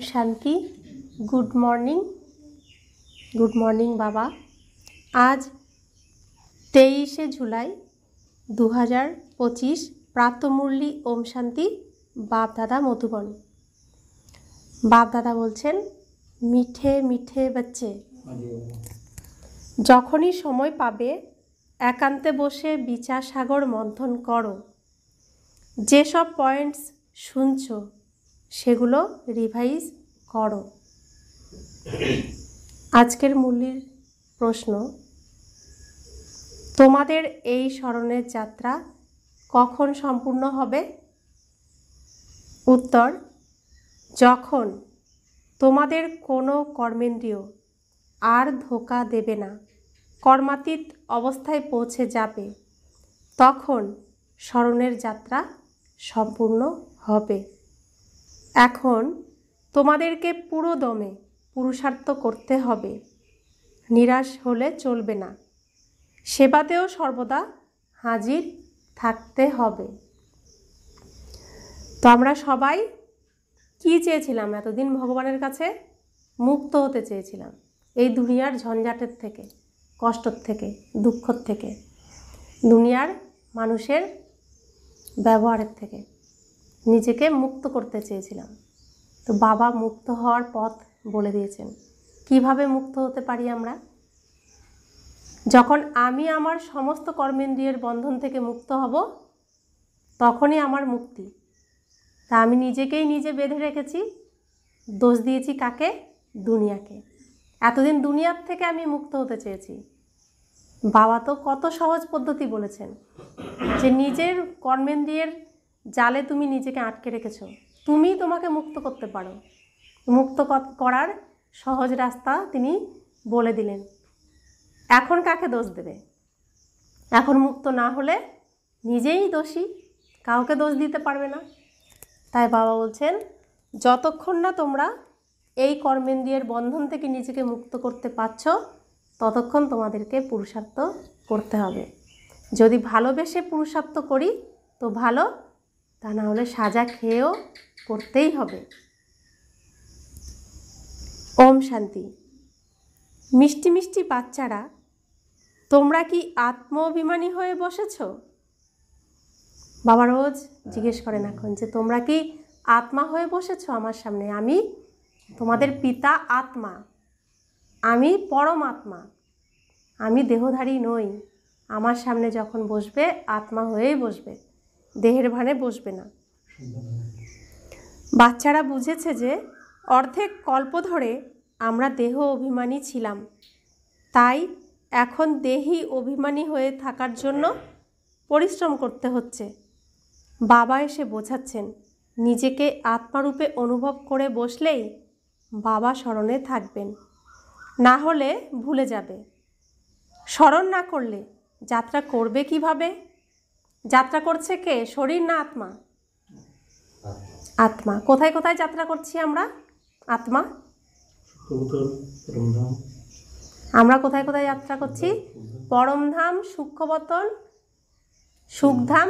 শান্তি। Good morning বাবা। আজ 23শে জুলাই 2025 প্রাতঃমুরলি ওম শান্তি। বাপ দাদা মধুবন। বাপ দাদা বলছেন, মিঠে মিঠে বাচ্চে, যখনই সময় পাবে একান্তে বসে বিচার সাগর মন্থন করো। যেসব পয়েন্টস শুনছো সেগুলো রিভাইজ করো। আজকের মুরলির প্রশ্ন, তোমাদের এই স্মরণের যাত্রা কখন সম্পূর্ণ হবে? উত্তর, যখন তোমাদের কোনো কর্মেন্দ্রিয় আর ধোঁকা দেবে না, কর্মাতীত অবস্থায় পৌঁছে যাবে, তখন স্মরণের যাত্রা সম্পূর্ণ হবে। এখন তোমাদেরকে পুরো দমে পুরুষার্থ করতে হবে, নিরাশ হলে চলবে না, সেবাতেও সর্বদা হাজির থাকতে হবে। তো আমরা সবাই কি চেয়েছিলাম এতদিন? ভগবানের কাছে মুক্ত হতে চেয়েছিলাম, এই দুনিয়ার ঝঞ্ঝাটের থেকে, কষ্টর থেকে, দুঃখর থেকে, দুনিয়ার মানুষের ব্যবহারের থেকে নিজেকে মুক্ত করতে চেয়েছিলাম। তো বাবা মুক্ত হওয়ার পথ বলে দিয়েছেন। কিভাবে মুক্ত হতে পারি আমরা? যখন আমি আমার সমস্ত কর্মেন্দ্রিয়ের বন্ধন থেকে মুক্ত হব, তখনই আমার মুক্তি। তা আমি নিজেকেই নিজে বেঁধে রেখেছি, দোষ দিয়েছি কাকে? দুনিয়াকে। এতদিন দুনিয়ার থেকে আমি মুক্ত হতে চেয়েছি। বাবা তো কত সহজ পদ্ধতি বলেছেন, যে নিজের কর্মেন্দ্রিয়ের জালে তুমি নিজেকে আটকে রেখেছো, তুমি তোমাকে মুক্ত করতে পারো। মুক্ত করার সহজ রাস্তা তিনি বলে দিলেন। এখন কাকে দোষ দেবে? এখন মুক্ত না হলে নিজেই দোষী, কাউকে দোষ দিতে পারবে না। তাই বাবা বলছেন, যতক্ষণ না তোমরা এই কর্মেন্দ্রিয়ের বন্ধন থেকে নিজেকে মুক্ত করতে পারছ, ততক্ষণ তোমাদেরকে পুরুষার্থ করতে হবে। যদি ভালোবেসে পুরুষার্থ করি তো ভালো, তা না হলে সাজা খেয়েও করতেই হবে। ওম শান্তি। মিষ্টি মিষ্টি বাচ্চারা, তোমরা কি আত্ম অভিমানী হয়ে বসেছ? বাবা রোজ জিজ্ঞেস করেন এখন, যে তোমরা কি আত্মা হয়ে বসেছ আমার সামনে? আমি তোমাদের পিতা আত্মা, আমি পরমাত্মা, আমি দেহধারী নই। আমার সামনে যখন বসবে আত্মা হয়েই বসবে, দেহের ভানে বসবে না। বাচ্চারা বুঝেছে যে অর্ধেক কল্প ধরে আমরা দেহ অভিমানী ছিলাম, তাই এখন দেহি অভিমানী হয়ে থাকার জন্য পরিশ্রম করতে হচ্ছে। বাবা এসে বোঝাচ্ছেন, নিজেকে আত্মারূপে অনুভব করে বসলেই বাবা স্মরণে থাকবেন, না হলে ভুলে যাবে। স্মরণ না করলে যাত্রা করবে কিভাবে? যাত্রা করছে কে? শরীর না আত্মা? আত্মা। কোথায় কোথায় যাত্রা করছি আমরা? আত্মা। আমরা কোথায় কোথায় যাত্রা করছি? পরমধাম, সূক্ষ্মবতন, সুখধাম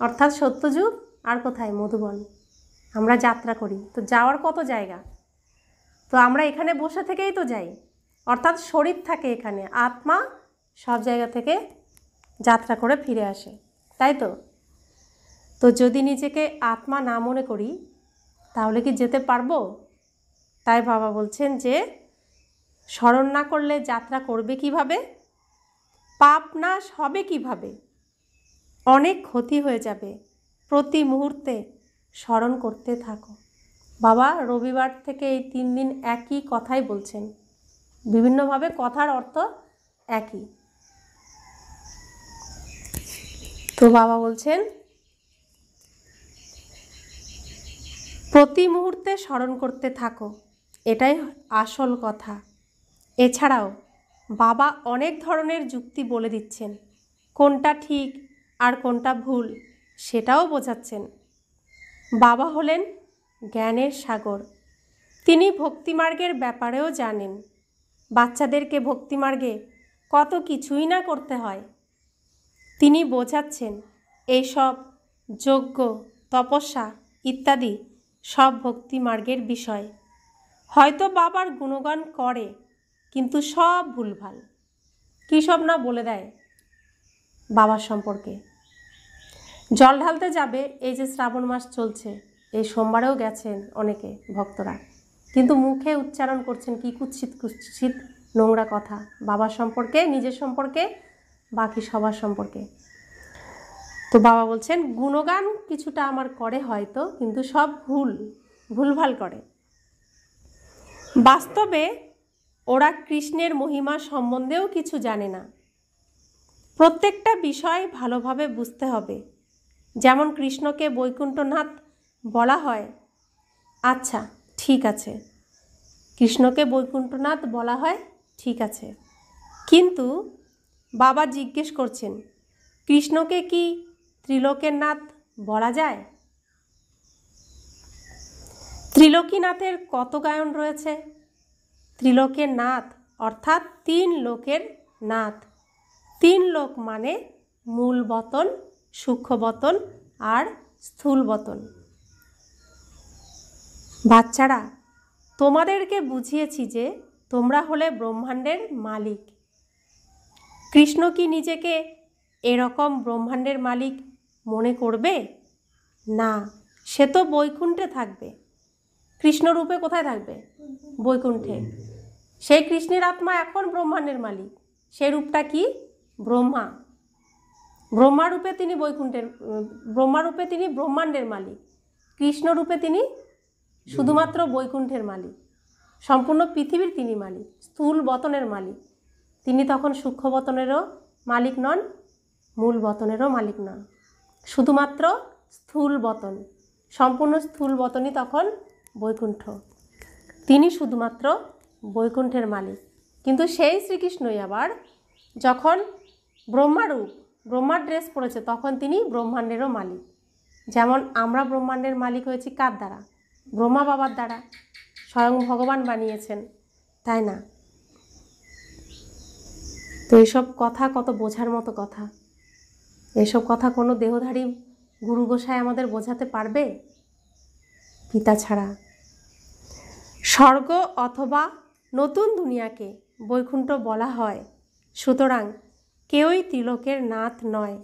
অর্থাৎ সত্যযুগ, আর কোথায়? মধুবন। আমরা যাত্রা করি। তো যাওয়ার কত জায়গা? তো আমরা এখানে বসে থেকেই তো যাই, অর্থাৎ শরীর থাকে এখানে, আত্মা সব জায়গা থেকে যাত্রা করে ফিরে আসে, তাই তো? তো যদি নিজেকে আত্মা না মনে করি তাহলে কি যেতে পারবো? তাই বাবা বলছেন যে স্মরণ না করলে যাত্রা করবে কিভাবে? পাপ নাশ হবে কিভাবে? অনেক ক্ষতি হয়ে যাবে। প্রতি মুহূর্তে স্মরণ করতে থাকো। বাবা রবিবার থেকে এই 3 দিন একই কথাই বলছেন, বিভিন্নভাবে কথার অর্থ একই। তো বাবা বলছেন, প্রতি মুহূর্তে স্মরণ করতে থাকো, এটাই আসল কথা। এছাড়াও বাবা অনেক ধরনের যুক্তি বলে দিচ্ছেন, কোনটা ঠিক আর কোনটা ভুল সেটাও বোঝাচ্ছেন। বাবা হলেন জ্ঞানের সাগর, তিনি ভক্তিমার্গের ব্যাপারেও জানেন। বাচ্চাদেরকে ভক্তিমার্গে কত কিছুই না করতে হয়, তিনি বোঝাচ্ছেন। এইসব যজ্ঞ, তপস্যা ইত্যাদি সব ভক্তি মার্গের বিষয়। হয়তো বাবার গুণগান করে, কিন্তু সব ভুলভাল। কী সব না বলে দেয় বাবার সম্পর্কে। জল ঢালতে যাবে, এই যে শ্রাবণ মাস চলছে, এই সোমবারেও গেছেন অনেকে ভক্তরা, কিন্তু মুখে উচ্চারণ করছেন কি কুৎসিত কুৎসিত নোংরা কথা বাবার সম্পর্কে, নিজের সম্পর্কে, বাকি সবার সম্পর্কে। তো বাবা বলছেন গুণগান কিছুটা আমার করে হয়তো, কিন্তু সব ভুলভাল করে। বাস্তবে ওরা কৃষ্ণের মহিমা সম্বন্ধেও কিছু জানে না। প্রত্যেকটা বিষয় ভালোভাবে বুঝতে হবে। যেমন কৃষ্ণকে বৈকুণ্ঠনাথ বলা হয়, আচ্ছা ঠিক আছে, কৃষ্ণকে বৈকুণ্ঠনাথ বলা হয়, ঠিক আছে, কিন্তু বাবা জিজ্ঞেস করছেন কৃষ্ণকে কি ত্রিলোকের নাথ বলা যায়? ত্রিলোকীনাথের কত গায়ন রয়েছে? ত্রিলোকের নাথ অর্থাৎ 3 লোকের নাথ। 3 লোক মানে মূল বতন, সূক্ষ্ম বতন আর স্থূল বতন। বাচ্চারা, তোমাদেরকে বুঝিয়েছি যে তোমরা হলে ব্রহ্মাণ্ডের মালিক। কৃষ্ণ কি নিজেকে এরকম ব্রহ্মাণ্ডের মালিক মনে করবে? না, সে তো বৈকুণ্ঠে থাকবে। কৃষ্ণরূপে কোথায় থাকবে? বৈকুণ্ঠে। সেই কৃষ্ণের আত্মা এখন ব্রহ্মাণ্ডের মালিক। সেই রূপটা কি? ব্রহ্মা। ব্রহ্মারূপে তিনি ব্রহ্মারূপে তিনি ব্রহ্মাণ্ডের মালিক। কৃষ্ণরূপে তিনি শুধুমাত্র বৈকুণ্ঠের মালিক। সম্পূর্ণ পৃথিবীর তিনি মালিক, স্থূল বতনের মালিক। তিনি তখন সূক্ষ্ম বতনেরও মালিক নন, মূল বতনেরও মালিক নন, শুধুমাত্র স্থূল বতন। সম্পূর্ণ স্থূল বতনই তখন বৈকুণ্ঠ। তিনি শুধুমাত্র বৈকুণ্ঠের মালিক। কিন্তু সেই শ্রীকৃষ্ণই আবার যখন ব্রহ্মারূপ, ব্রহ্মার ড্রেস পরেছে, তখন তিনি ব্রহ্মাণ্ডেরও মালিক। যেমন আমরা ব্রহ্মাণ্ডের মালিক হয়েছি কার দ্বারা? ব্রহ্মা বাবার দ্বারা। স্বয়ং ভগবান বানিয়েছেন, তাই না? তো এইসব কথা কত বোঝার মতো কথা। এসব কথা কোনো দেহধারী গুরু গোসাই আমাদের বোঝাতে পারবে? পিতা ছাড়া। স্বর্গ অথবা নতুন দুনিয়াকে বৈকুণ্ঠ বলা হয়, সুতরাং কেউই ত্রিলোকের নাথ নয়।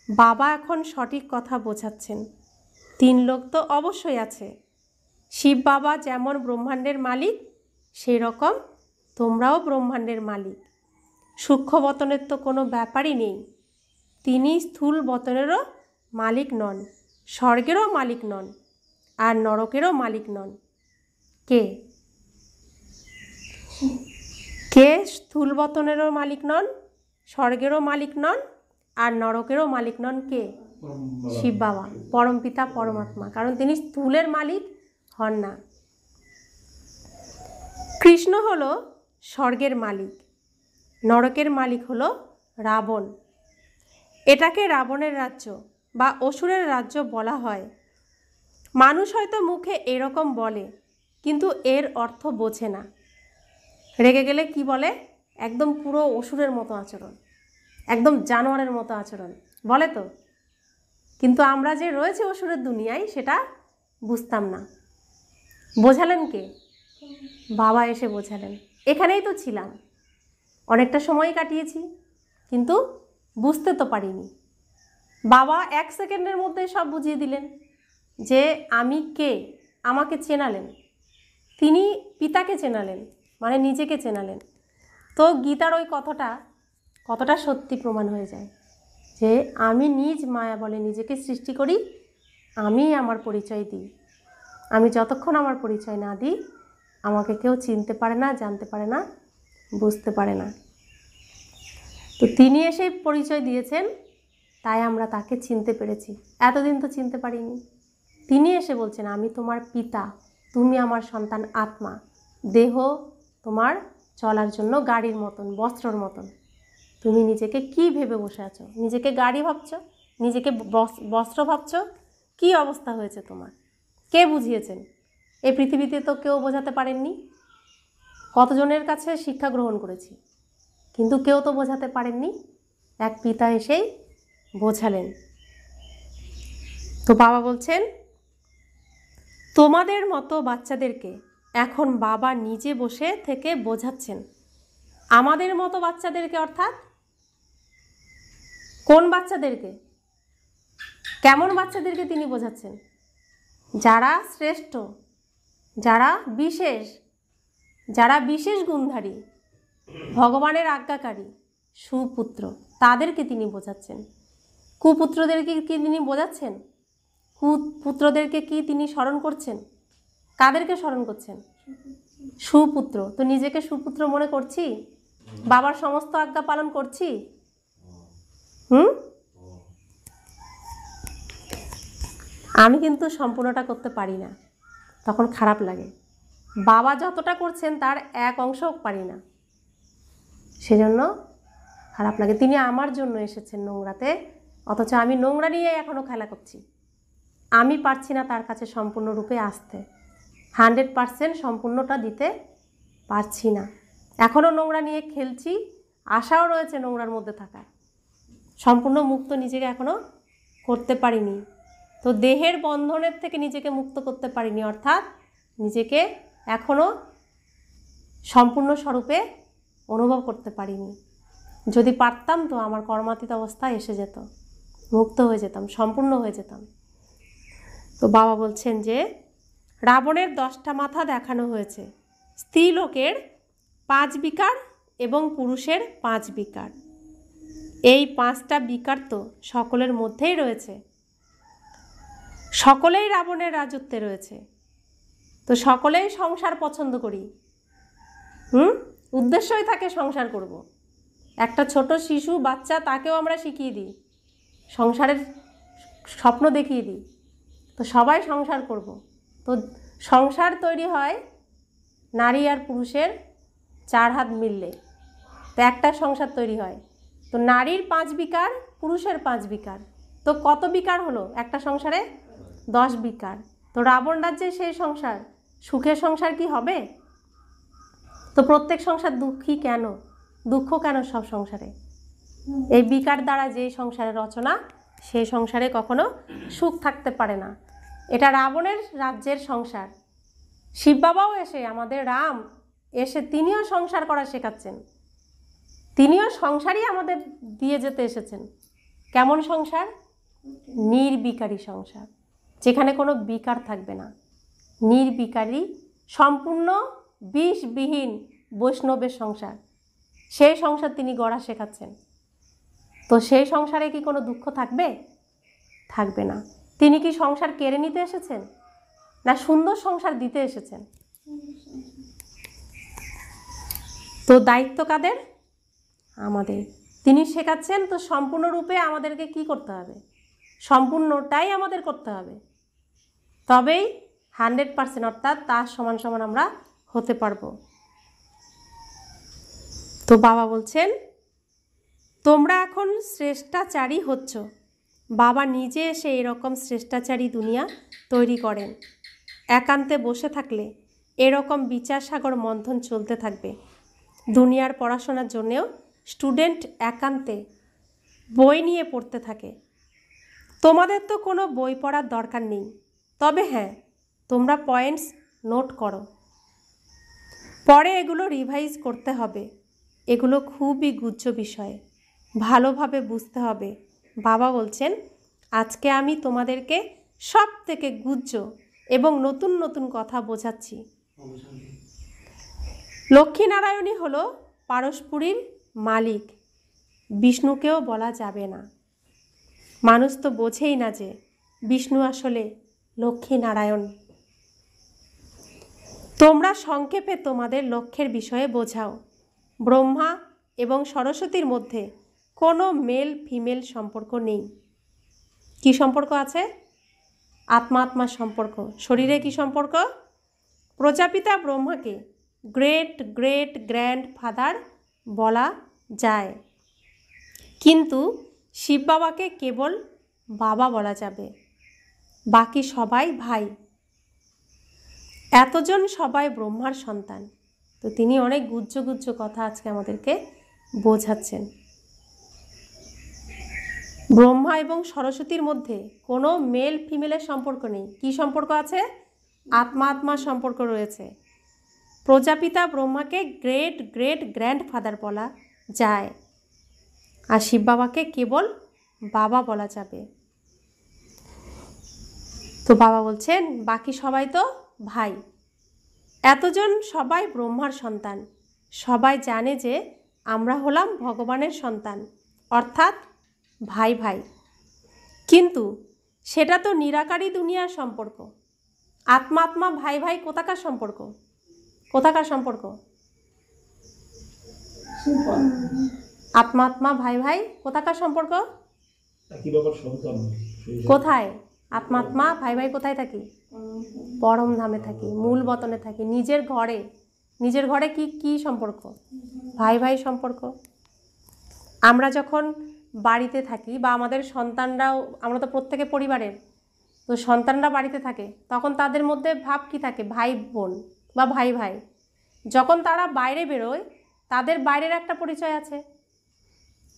বাবা এখন সঠিক কথা বোঝাচ্ছেন। 3 লোক তো অবশ্যই আছে। শিব বাবা যেমন ব্রহ্মাণ্ডের মালিক, সেই রকম তোমরাও ব্রহ্মাণ্ডের মালিক। সূক্ষ্ম বতনের তো কোনো ব্যাপারই নেই। তিনি স্থূল বতনেরও মালিক নন, স্বর্গেরও মালিক নন, আর নরকেরও মালিক নন। কে কে স্থূল বতনেরও মালিক নন, স্বর্গেরও মালিক নন, আর নরকেরও মালিক নন? কে? শিব বাবা, পরমপিতা পরমাত্মা। কারণ তিনি স্থূলের মালিক হন না। কৃষ্ণ হলো স্বর্গের মালিক, নরকের মালিক হলো রাবণ। এটাকে রাবণের রাজ্য বা অসুরের রাজ্য বলা হয়। মানুষ হয়তো মুখে এরকম বলে, কিন্তু এর অর্থ বোঝে না। রেগে গেলে কি বলে? একদম পুরো অসুরের মতো আচরণ, একদম জানোয়ারের মতো আচরণ বলে তো। কিন্তু আমরা যে রয়েছে অসুরের দুনিয়ায়, সেটা বুঝতাম না। বোঝালেন কে? বাবা এসে বোঝালেন। এখানেই তো ছিলাম, অনেকটা সময় কাটিয়েছি, কিন্তু বুঝতে তো পারিনি। বাবা 1 সেকেন্ডের মধ্যে সব বুঝিয়ে দিলেন যে আমি কে, আমাকে চেনালেন। তিনি পিতাকে চেনালেন, মানে নিজেকে চেনালেন। তো গীতার ওই কথাটা কতটা সত্যি প্রমাণ হয়ে যায় যে আমি নিজ মায়া বলে নিজেকে সৃষ্টি করি, আমি আমার পরিচয় দিই। আমি যতক্ষণ আমার পরিচয় না দিই, আমাকে কেউ চিনতে পারে না, জানতে পারে না, বুঝতে পারে না। তো তিনি এসে পরিচয় দিয়েছেন, তাই আমরা তাকে চিনতে পেরেছি। এতদিন তো চিনতে পারিনি। তিনি এসে বলছেন আমি তোমার পিতা, তুমি আমার সন্তান আত্মা। দেহ তোমার চলার জন্য গাড়ির মতন, বস্ত্রর মতন। তুমি নিজেকে কি ভেবে বসে আছো? নিজেকে গাড়ি ভাবছো, নিজেকে বস্ত্র ভাবছো? কি অবস্থা হয়েছে তোমার? কে বুঝিয়েছেন? এই পৃথিবীতে তো কেউ বোঝাতে পারেননি। কতজনের কাছে শিক্ষা গ্রহণ করেছি, কিন্তু কেউ তো বোঝাতে পারেননি। এক পিতা এসেই বোঝালেন। তো বাবা বলছেন তোমাদের মতো বাচ্চাদেরকে এখন বাবা নিজে বসে থেকে বোঝাচ্ছেন। আমাদের মতো বাচ্চাদেরকে অর্থাৎ কোন বাচ্চাদেরকে, কেমন বাচ্চাদেরকে তিনি বোঝাচ্ছেন? যারা শ্রেষ্ঠ, যারা বিশেষ গুণধারী, ভগবানের আজ্ঞাকারী, সুপুত্র, তাদেরকে তিনি বোঝাচ্ছেন। কুপুত্রদেরকে কি তিনি বোঝাচ্ছেন? কুপুত্রদেরকে কি তিনি স্মরণ করছেন? কাদেরকে স্মরণ করছেন? সুপুত্র। তো নিজেকে সুপুত্র মনে করছি? বাবার সমস্ত আজ্ঞা পালন করছি? আমি কিন্তু সম্পূর্ণটা করতে পারি না, তখন খারাপ লাগে। বাবা যতটা করছেন তার এক অংশও পারি না, সেজন্য খারাপ লাগে। তিনি আমার জন্য এসেছেন নোংরাতে, অথচ আমি নোংরা নিয়ে এখনও খেলা করছি। আমি পারছি না তার কাছে সম্পূর্ণরূপে আসতে, 100% সম্পূর্ণটা দিতে পারছি না। এখনও নোংরা নিয়ে খেলছি, আশাও রয়েছে নোংরার মধ্যে থাকার। সম্পূর্ণ মুক্ত নিজেকে এখনও করতে পারিনি। তো দেহের বন্ধনের থেকে নিজেকে মুক্ত করতে পারিনি, অর্থাৎ নিজেকে এখনও সম্পূর্ণ স্বরূপে অনুভব করতে পারিনি। যদি পারতাম তো আমার কর্মাতীত অবস্থায় এসে যেত, মুক্ত হয়ে যেতাম, সম্পূর্ণ হয়ে যেতাম। তো বাবা বলছেন যে রাবণের 10টা মাথা দেখানো হয়েছে, স্ত্রীলোকের 5 বিকার এবং পুরুষের 5 বিকার। এই 5টা বিকার তো সকলের মধ্যেই রয়েছে, সকলেই রাবণের রাজত্বে রয়েছে। তো সকলেই সংসার পছন্দ করি, উদ্দেশ্যই থাকে সংসার করব। একটা ছোট শিশু বাচ্চা, তাকেও আমরা শিখিয়ে দিই, সংসারের স্বপ্ন দেখিয়ে দিই। তো সবাই সংসার করব। তো সংসার তৈরি হয় নারী আর পুরুষের 4 হাত মিললে, তো একটা সংসার তৈরি হয়। তো নারীর 5 বিকার, পুরুষের 5 বিকার, তো কত বিকার হলো একটা সংসারে? 10 বিকার। তো রাবণ রাজ্যে সেই সংসার, সুখের সংসার কি হবে? তো প্রত্যেক সংসার দুঃখী কেন? দুঃখ কেন সব সংসারে? এই বিকার দ্বারা যেই সংসারের রচনা, সেই সংসারে কখনো সুখ থাকতে পারে না। এটা রাবণের রাজ্যের সংসার। শিব বাবাও এসে, আমাদের রাম এসে, তিনিও সংসার করা শেখাচ্ছেন। তিনিও সংসারই আমাদের দিয়ে যেতে এসেছেন। কেমন সংসার? নির্বিকারী সংসার, যেখানে কোনো বিকার থাকবে না। নির্বিকারী, সম্পূর্ণ বিষবিহীন বৈষ্ণবের সংসার, সেই সংসার তিনি গড়া শেখাচ্ছেন। তো সেই সংসারে কি কোনো দুঃখ থাকবে? থাকবে না। তিনি কি সংসার কেড়ে নিতে এসেছেন, না সুন্দর সংসার দিতে এসেছেন? তো দায়িত্ব কাদের? আমাদের। তিনি শেখাচ্ছেন, তো সম্পূর্ণরূপে আমাদেরকে কি করতে হবে? সম্পূর্ণটাই আমাদের করতে হবে, তবেই 100% অর্থাৎ তার সমান সমান আমরা হতে পারবো। তো বাবা বলছেন তোমরা এখন শ্রেষ্টাচারী হচ্ছ। বাবা নিজে এসে এরকম শ্রেষ্টাচারী দুনিয়া তৈরি করেন। একান্তে বসে থাকলে এরকম বিচার সাগর মন্থন চলতে থাকবে। দুনিয়ার পড়াশোনার জন্যেও স্টুডেন্ট একান্তে বই নিয়ে পড়তে থাকে। তোমাদের তো কোনো বই পড়ার দরকার নেই, তবে হ্যাঁ, তোমরা পয়েন্টস নোট করো, পরে এগুলো রিভাইজ করতে হবে। এগুলো খুবই গুহ্য বিষয়, ভালোভাবে বুঝতে হবে। বাবা বলছেন আজকে আমি তোমাদেরকে সব থেকে গুহ্য এবং নতুন নতুন কথা বোঝাচ্ছি। লক্ষ্মীনারায়ণই হলো পারস্পুরীর মালিক, বিষ্ণুকেও বলা যাবে না। মানুষ তো বোঝেই না যে বিষ্ণু আসলে লক্ষ্মীনারায়ণ। তোমরা সংক্ষেপে তোমাদের লক্ষ্যের বিষয়ে বোঝাও। ব্রহ্মা এবং সরস্বতীর মধ্যে কোনো মেল ফিমেল সম্পর্ক নেই। কি সম্পর্ক আছে? আত্মা আত্মার সম্পর্ক। শরীরে কি সম্পর্ক? প্রজাপিতা ব্রহ্মাকে গ্রেট গ্রেট গ্র্যান্ড ফাদার বলা যায়, কিন্তু শিব বাবাকে কেবল বাবা বলা যাবে, বাকি সবাই ভাই। এতজন সবাই ব্রহ্মার সন্তান। তো তিনি অনেক গুহ্য গুহ্য কথা আজকে আমাদেরকে বোঝাচ্ছেন। ব্রহ্মা এবং সরস্বতীর মধ্যে কোনো মেল ফিমেলের সম্পর্ক নেই। কি সম্পর্ক আছে? আত্মা আত্মার সম্পর্ক রয়েছে। প্রজাপিতা ব্রহ্মাকে গ্রেট গ্রেট গ্র্যান্ডফাদার বলা যায়, আর শিব বাবাকে কেবল বাবা বলা যাবে। তো বাবা বলছেন বাকি সবাই তো ভাই। এতজন সবাই ব্রহ্মার সন্তান, সবাই জানে যে আমরা হলাম ভগবানের সন্তান, অর্থাৎ ভাই ভাই। কিন্তু সেটা তো নিরাকারী দুনিয়ার সম্পর্ক। আত্মা আত্মা ভাই ভাই কোথাকার সম্পর্ক? কোথাকার সম্পর্ক? আত্মা আত্মা ভাই ভাই কোথাকার সম্পর্ক? কোথায়? আত্মা আত্মা ভাই ভাই কোথায় থাকি? পরম ধামে থাকি, মূল বতনে থাকি, নিজের ঘরে। নিজের ঘরে কি কি সম্পর্ক? ভাই ভাই সম্পর্ক। আমরা যখন বাড়িতে থাকি বা আমাদের সন্তানরাও, আমরা তো প্রত্যেকে পরিবারের, তো সন্তানরা বাড়িতে থাকে তখন তাদের মধ্যে ভাব কি থাকে? ভাই বোন বা ভাই ভাই। যখন তারা বাইরে বেরোয় তাদের বাইরের একটা পরিচয় আছে,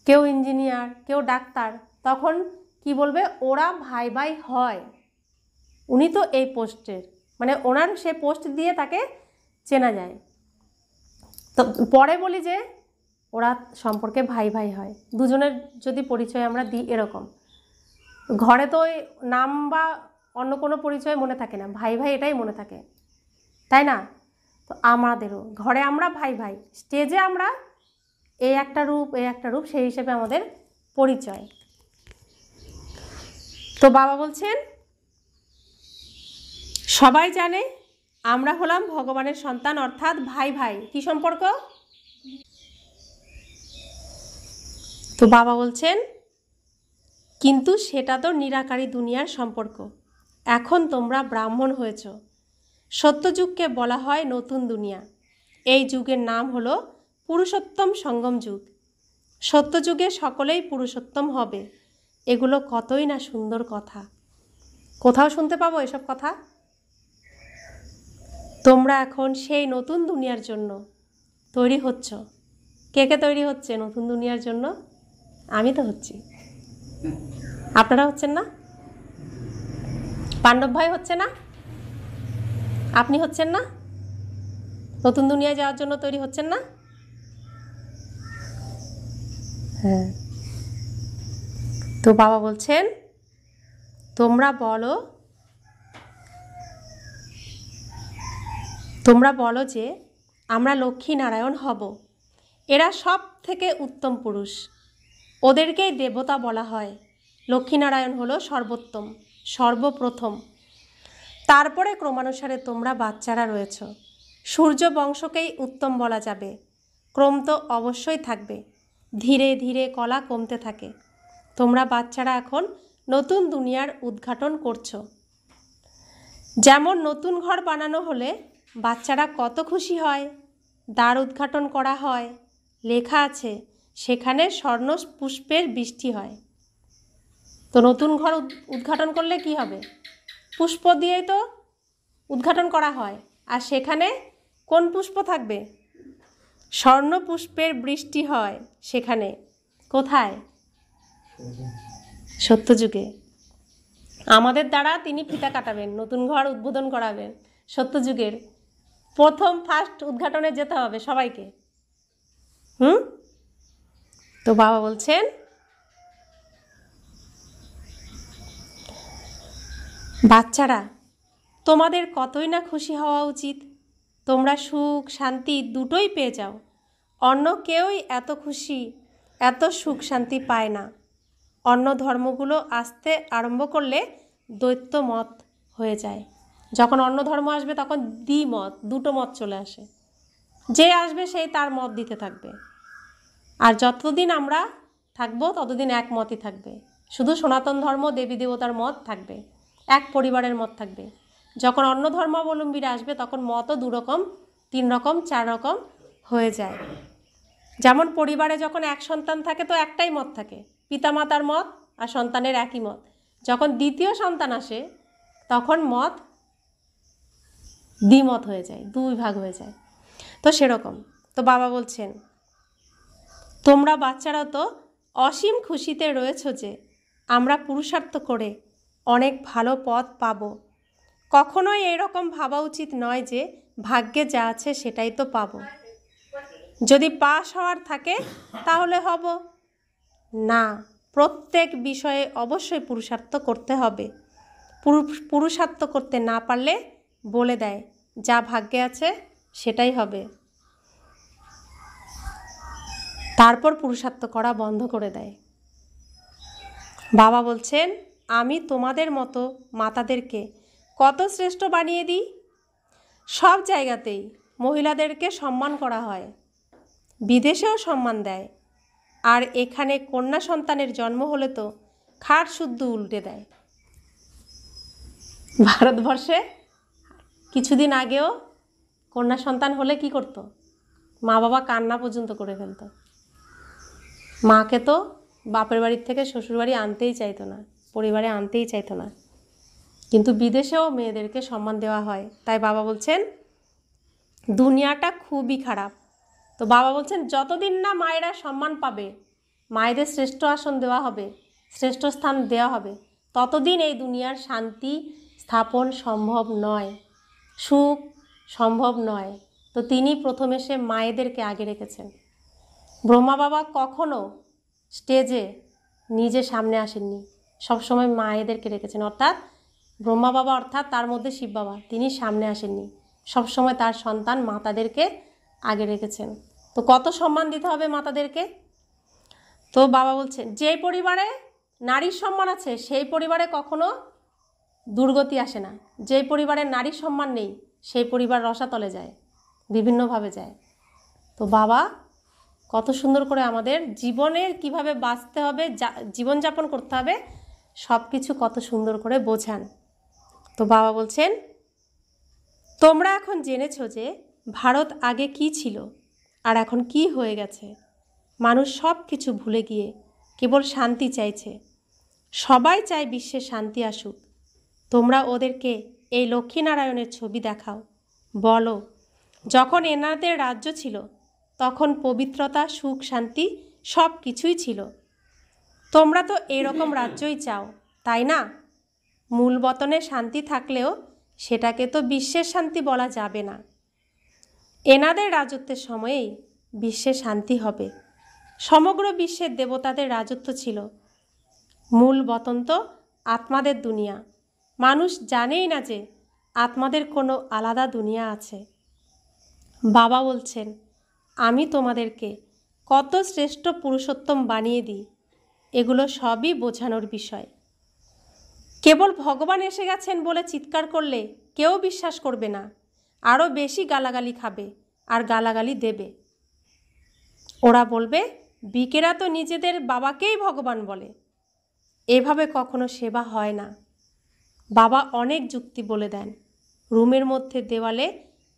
কেউ ইঞ্জিনিয়ার, কেউ ডাক্তার, তখন কি বলবে? ওরা ভাই ভাই হয়, উনি তো এই পোস্টের, মানে ওনার সে পোস্ট দিয়ে তাকে চেনা যায়। তো পরে বলি যে ওরা সম্পর্কে ভাই ভাই হয়, দুজনের যদি পরিচয় আমরা দিই এরকম। ঘরে তো ওই নাম বা অন্য কোনো পরিচয় মনে থাকে না, ভাই ভাই এটাই মনে থাকে, তাই না? তো আমাদেরও ঘরে আমরা ভাই ভাই, স্টেজে আমরা এই একটা রূপ, এই একটা রূপ, সেই হিসেবে আমাদের পরিচয়। তো বাবা বলছেন সবাই জানে আমরা হলাম ভগবানের সন্তান, অর্থাৎ ভাই ভাই। কি সম্পর্ক? তো বাবা বলছেন কিন্তু সেটা তো নিরাকারী দুনিয়ার সম্পর্ক। এখন তোমরা ব্রাহ্মণ হয়েছ। সত্যযুগকে বলা হয় নতুন দুনিয়া। এই যুগের নাম হলো পুরুষোত্তম সঙ্গম যুগ। সত্যযুগে সকলেই পুরুষোত্তম হবে। এগুলো কতই না সুন্দর কথা, কোথাও শুনতে পাবো এসব কথা? তোমরা এখন সেই নতুন দুনিয়ার জন্য তৈরি হচ্ছ। কে কে তৈরি হচ্ছে নতুন দুনিয়ার জন্য? আমি তো হচ্ছি, আপনারা হচ্ছেন না? পাণ্ডব ভাই হচ্ছে না? আপনি হচ্ছেন না? নতুন দুনিয়ায় যাওয়ার জন্য তৈরি হচ্ছেন না? হ্যাঁ। তো বাবা বলছেন তোমরা বলো যে আমরা লক্ষ্মী নারায়ণ হব। এরা সব থেকে উত্তম পুরুষ, ওদেরকেই দেবতা বলা হয়। লক্ষ্মীনারায়ণ হলো সর্বোত্তম, সর্বপ্রথম। তারপরে ক্রমানুসারে তোমরা বাচ্চারা রয়েছ। সূর্য বংশকেই উত্তম বলা যাবে। ক্রম তো অবশ্যই থাকবে, ধীরে ধীরে কলা কমতে থাকে। তোমরা বাচ্চারা এখন নতুন দুনিয়ার উদ্ঘাটন করছো। যেমন নতুন ঘর বানানো হলে বাচ্চারা কত খুশি হয়, দ্বার উদ্ঘাটন করা হয়, লেখা আছে সেখানে স্বর্ণ পুষ্পের বৃষ্টি হয়। তো নতুন ঘর উদ্ঘাটন করলে কি হবে? পুষ্প দিয়েই তো উদ্ঘাটন করা হয়, আর সেখানে কোন পুষ্প থাকবে? স্বর্ণ পুষ্পের বৃষ্টি হয় সেখানে। কোথায়? সত্যযুগে। আমাদের দ্বারা তিনি ফিতা কাটাবেন, নতুন ঘর উদ্বোধন করাবেন। সত্যযুগের ফার্স্ট উদ্ঘাটনে যেতে হবে সবাইকে। তো বাবা বলছেন বাচ্চারা তোমাদের কতই না খুশি হওয়া উচিত। তোমরা সুখ শান্তি দুটোই পেয়ে যাও। অন্য কেউই এত খুশি, এত সুখ শান্তি পায় না। অন্য ধর্মগুলো আসতে আরম্ভ করলে দ্বৈত মত হয়ে যায়। যখন অন্য ধর্ম আসবে তখন দ্বিমত, দুটো মত চলে আসে। যে আসবে সেই তার মত দিতে থাকবে, আর যতদিন আমরা থাকবো ততদিন এক মতই থাকবে। শুধু সনাতন ধর্ম, দেবী দেবতার মত থাকবে, এক পরিবারের মত থাকবে। যখন অন্য ধর্মাবলম্বীরা আসবে তখন মতও 2 রকম, 3 রকম, 4 রকম হয়ে যায়। যেমন পরিবারে যখন এক সন্তান থাকে তো একটাই মত থাকে, পিতামাতার মত আর সন্তানের একই মত। যখন দ্বিতীয় সন্তান আসে তখন মত দ্বিমত হয়ে যায়, 2 ভাগ হয়ে যায়। তো সেরকম। তো বাবা বলছেন তোমরা বাচ্চারা তো অসীম খুশিতে রয়েছো যে আমরা পুরুষার্থ করে অনেক ভালো পথ পাব। কখনোই এরকম ভাবা উচিত নয় যে ভাগ্যে যা আছে সেটাই তো পাবো, যদি পাস হওয়ার থাকে তাহলে হব না। প্রত্যেক বিষয়ে অবশ্যই পুরুষার্থ করতে হবে। পুরুষার্থ করতে না পারলে বলে দেয় যা ভাগ্যে আছে সেটাই হবে, তারপর পুরুষার্থ করা বন্ধ করে দেয়। বাবা বলছেন, আমি তোমাদের মতো মাতাদেরকে কত শ্রেষ্ঠ বানিয়ে দিই। সব জায়গাতেই মহিলাদেরকে সম্মান করা হয়, বিদেশেও সম্মান দেয়, আর এখানে কন্যা সন্তানের জন্ম হলে তো খাট শুদ্ধ উল্টে দেয়। ভারতবর্ষে কিছুদিন আগেও কন্যা সন্তান হলে কি করতো, মা বাবা কান্না পর্যন্ত করে ফেলতো। মাকে তো বাপের বাড়ির থেকে শ্বশুর বাড়ি আনতেই চাইতো না, পরিবারে আনতেই চাইতো না, কিন্তু বিদেশেও মেয়েদেরকে সম্মান দেওয়া হয়। তাই বাবা বলছেন দুনিয়াটা খুবই খারাপ। তো বাবা বলছেন যতদিন না মায়েরা সম্মান পাবে, মায়েদের শ্রেষ্ঠ আসন দেওয়া হবে, শ্রেষ্ঠ স্থান দেওয়া হবে, ততদিন এই দুনিয়ার শান্তি স্থাপন সম্ভব নয়, সুখ সম্ভব নয়। তো তিনি প্রথম এসে মায়েদেরকে আগে রেখেছেন। ব্রহ্মা বাবা কখনো স্টেজে নিজে সামনে আসেননি, সবসময় মায়েদেরকে রেখেছেন। অর্থাৎ ব্রহ্মা বাবা অর্থাৎ তার মধ্যে শিব বাবা, তিনি সামনে আসেননি, সবসময় তার সন্তান মাতাদেরকে আগে রেখেছেন। তো কত সম্মান দিতে হবে মাতাদেরকে। তো বাবা বলছেন যেই পরিবারে নারীর সম্মান আছে সেই পরিবারে কখনো দুর্গতি আসে না, যেই পরিবারে নারীর সম্মান নেই সেই পরিবার রসাতলে যায়, বিভিন্নভাবে যায়। তো বাবা কত সুন্দর করে আমাদের জীবনে কিভাবে বাঁচতে হবে, জীবনযাপন করতে হবে, সব কিছু কত সুন্দর করে বোঝান। তো বাবা বলছেন তোমরা এখন জেনেছ যে ভারত আগে কি ছিল আর এখন কি হয়ে গেছে। মানুষ সব কিছু ভুলে গিয়ে কেবল শান্তি চাইছে। সবাই চায় বিশ্বে শান্তি আসুক। তোমরা ওদেরকে এই লক্ষ্মীনারায়ণের ছবি দেখাও, বলো যখন এনাদের রাজ্য ছিল তখন পবিত্রতা, সুখ, শান্তি সব কিছুই ছিল। তোমরা তো এরকম রাজ্যই চাও, তাই না? মূল বতনে শান্তি থাকলেও সেটাকে তো বিশ্বের শান্তি বলা যাবে না। এনাদের রাজত্বের সময়েই বিশ্বে শান্তি হবে। সমগ্র বিশ্বের দেবতাদের রাজত্ব ছিল। মূল বতন তো আত্মাদের দুনিয়া। মানুষ জানেই না যে আত্মাদের কোনো আলাদা দুনিয়া আছে। বাবা বলছেন আমি তোমাদেরকে কত শ্রেষ্ঠ পুরুষোত্তম বানিয়ে দিই, এগুলো সবই বোঝানোর বিষয়। কেবল ভগবান এসে গেছেন বলে চিৎকার করলে কেউ বিশ্বাস করবে না, আরও বেশি গালাগালি খাবে আর গালাগালি দেবে। ওরা বলবে বিকেরা তো নিজেদের বাবাকেই ভগবান বলে, এভাবে কখনো সেবা হয় না। বাবা অনেক যুক্তি বলে দেন। রুমের মধ্যে দেওয়ালে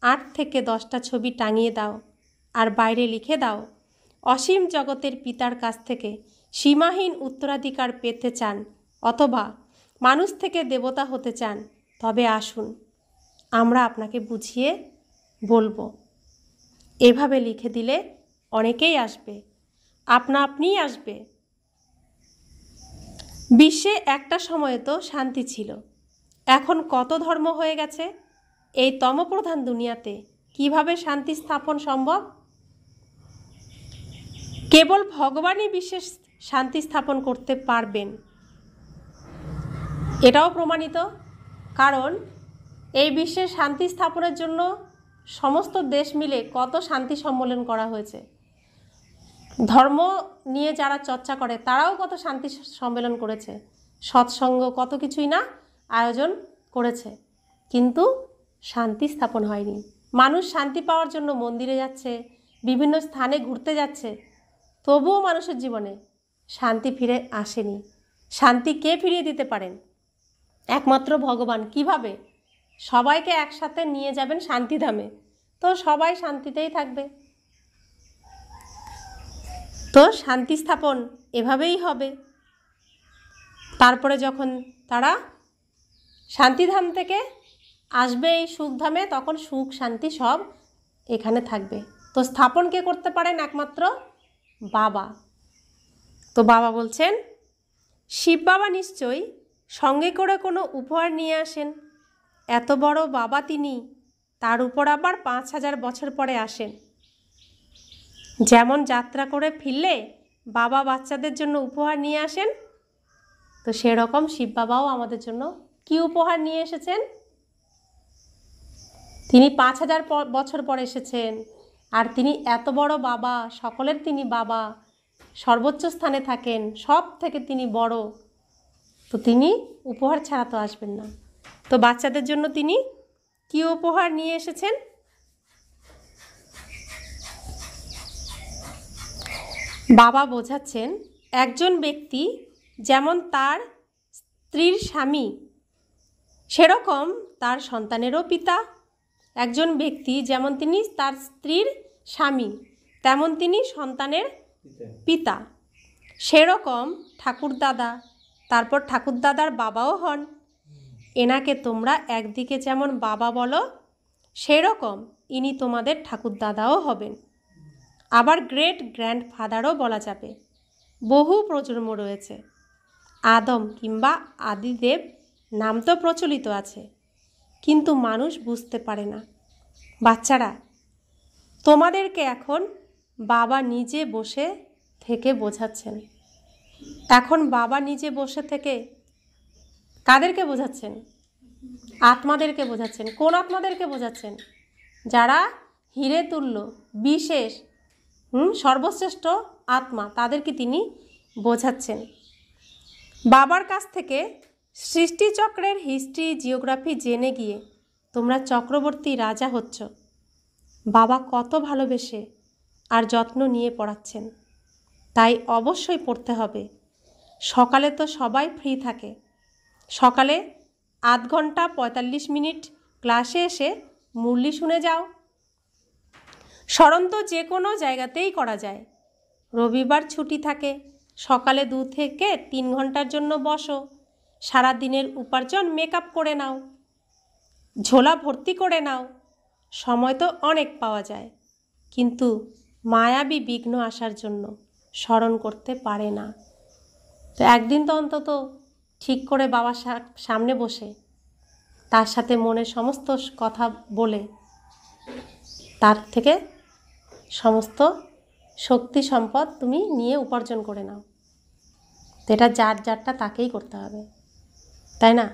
8 থেকে 10টা ছবি টাঙিয়ে দাও আর বাইরে লিখে দাও অসীম জগতের পিতার কাছ থেকে সীমাহীন উত্তরাধিকার পেতে চান অথবা মানুষ থেকে দেবতা হতে চান, তবে আসুন, আমরা আপনাকে বুঝিয়ে বলবো। এভাবে লিখে দিলে অনেকেই আসবে, আপনা আপনিই আসবে। বিশ্বে একটা সময়ে তো শান্তি ছিল, এখন কত ধর্ম হয়ে গেছে। এই তমপ্রধান দুনিয়াতে কিভাবে শান্তি স্থাপন সম্ভব? কেবল ভগবানই বিশ্বে শান্তি স্থাপন করতে পারবেন, এটাও প্রমাণিত। কারণ এই বিশ্বে শান্তি স্থাপনের জন্য সমস্ত দেশ মিলে কত শান্তি সম্মেলন করা হয়েছে। ধর্ম নিয়ে যারা চর্চা করে তারাও কত শান্তি সম্মেলন করেছে, সৎসঙ্গ কত কিছুই না আয়োজন করেছে, কিন্তু শান্তি স্থাপন হয়নি। মানুষ শান্তি পাওয়ার জন্য মন্দিরে যাচ্ছে, বিভিন্ন স্থানে ঘুরতে যাচ্ছে, তবুও মানুষের জীবনে শান্তি ফিরে আসেনি। শান্তি কে ফিরিয়ে দিতে পারেন? একমাত্র ভগবান। কিভাবে? সবাইকে একসাথে নিয়ে যাবেন শান্তিধামে, তো সবাই শান্তিতেই থাকবে। তো শান্তি স্থাপন এভাবেই হবে। তারপরে যখন তারা শান্তিধাম থেকে আসবে এই সুখধামে, তখন সুখ শান্তি সব এখানে থাকবে। তো স্থাপন কে করতে পারেন? একমাত্র বাবা। তো বাবা বলছেন শিব বাবা নিশ্চয়ই সঙ্গে করে কোনো উপহার নিয়ে আসেন, এত বড় বাবা তিনি, তার উপর আবার 5000 বছর পরে আসেন। যেমন যাত্রা করে ফিরলে বাবা বাচ্চাদের জন্য উপহার নিয়ে আসেন, তো সেরকম শিব বাবাও আমাদের জন্য কি উপহার নিয়ে এসেছেন? তিনি 5000 বছর পর এসেছেন, আর তিনি এত বড় বাবা, সকলের তিনি বাবা, সর্বোচ্চ স্থানে থাকেন, সব থেকে তিনি বড়, তো তিনি উপহার ছাড়া তো আসবেন না। তো বাচ্চাদের জন্য তিনি কি উপহার নিয়ে এসেছেন? বাবা বোঝাচ্ছেন, একজন ব্যক্তি যেমন তার স্ত্রীর স্বামী, সেরকম তার সন্তানেরও পিতা। একজন ব্যক্তি যেমন তিনি তার স্ত্রীর স্বামী, তেমন তিনি সন্তানের পিতা। সেরকম ঠাকুরদাদা, তারপর ঠাকুরদাদার বাবাও হন। এনাকে তোমরা একদিকে যেমন বাবা বলো, সেরকম ইনি তোমাদের ঠাকুরদাদাও হবেন। আবার গ্রেট গ্র্যান্ডফাদারও বলা যাবে। বহু প্রজন্ম রয়েছে। আদম কিংবা আদিদেব নাম তো প্রচলিত আছে, কিন্তু মানুষ বুঝতে পারে না। বাচ্চারা, তোমাদেরকে এখন বাবা নিজে বসে থেকে বোঝাচ্ছেন। এখন বাবা নিজে বসে থেকে কাদেরকে বোঝাচ্ছেন? আত্মাদেরকে বোঝাচ্ছেন। কোন আত্মাদেরকে বোঝাচ্ছেন? যারা হিরে তুল্য, বিশেষ, সর্বশ্রেষ্ঠ আত্মা, তাদেরকে তিনি বোঝাচ্ছেন। বাবার কাছ থেকে সৃষ্টিচক্রের হিস্ট্রি, জিওগ্রাফি জেনে গিয়ে তোমরা চক্রবর্তী রাজা হচ্ছ। বাবা কত ভালোবেসে আর যত্ন নিয়ে পড়াচ্ছেন, তাই অবশ্যই পড়তে হবে। সকালে তো সবাই ফ্রি থাকে, সকালে 8 ঘন্টা 45 মিনিট ক্লাসে এসে মুরলি শুনে যাও। স্মরণ তো যে কোনো জায়গাতেই করা যায়। রবিবার ছুটি থাকে, সকালে 2 থেকে 3 ঘন্টার জন্য বসো। সারা দিনের উপার্জন মেকআপ করে নাও, ঝোলা ভর্তি করে নাও। সময় তো অনেক পাওয়া যায়, কিন্তু মায়াবী বিঘ্ন আসার জন্য স্মরণ করতে পারে না। তো একদিন তো অন্তত ঠিক করে বাবার সামনে বসে তার সাথে মনের সমস্ত কথা বলে তার থেকে সমস্ত শক্তি সম্পদ তুমি নিয়ে উপার্জন করে নাও। তো এটা যার যারটা তাকেই করতে হবে, তাই না?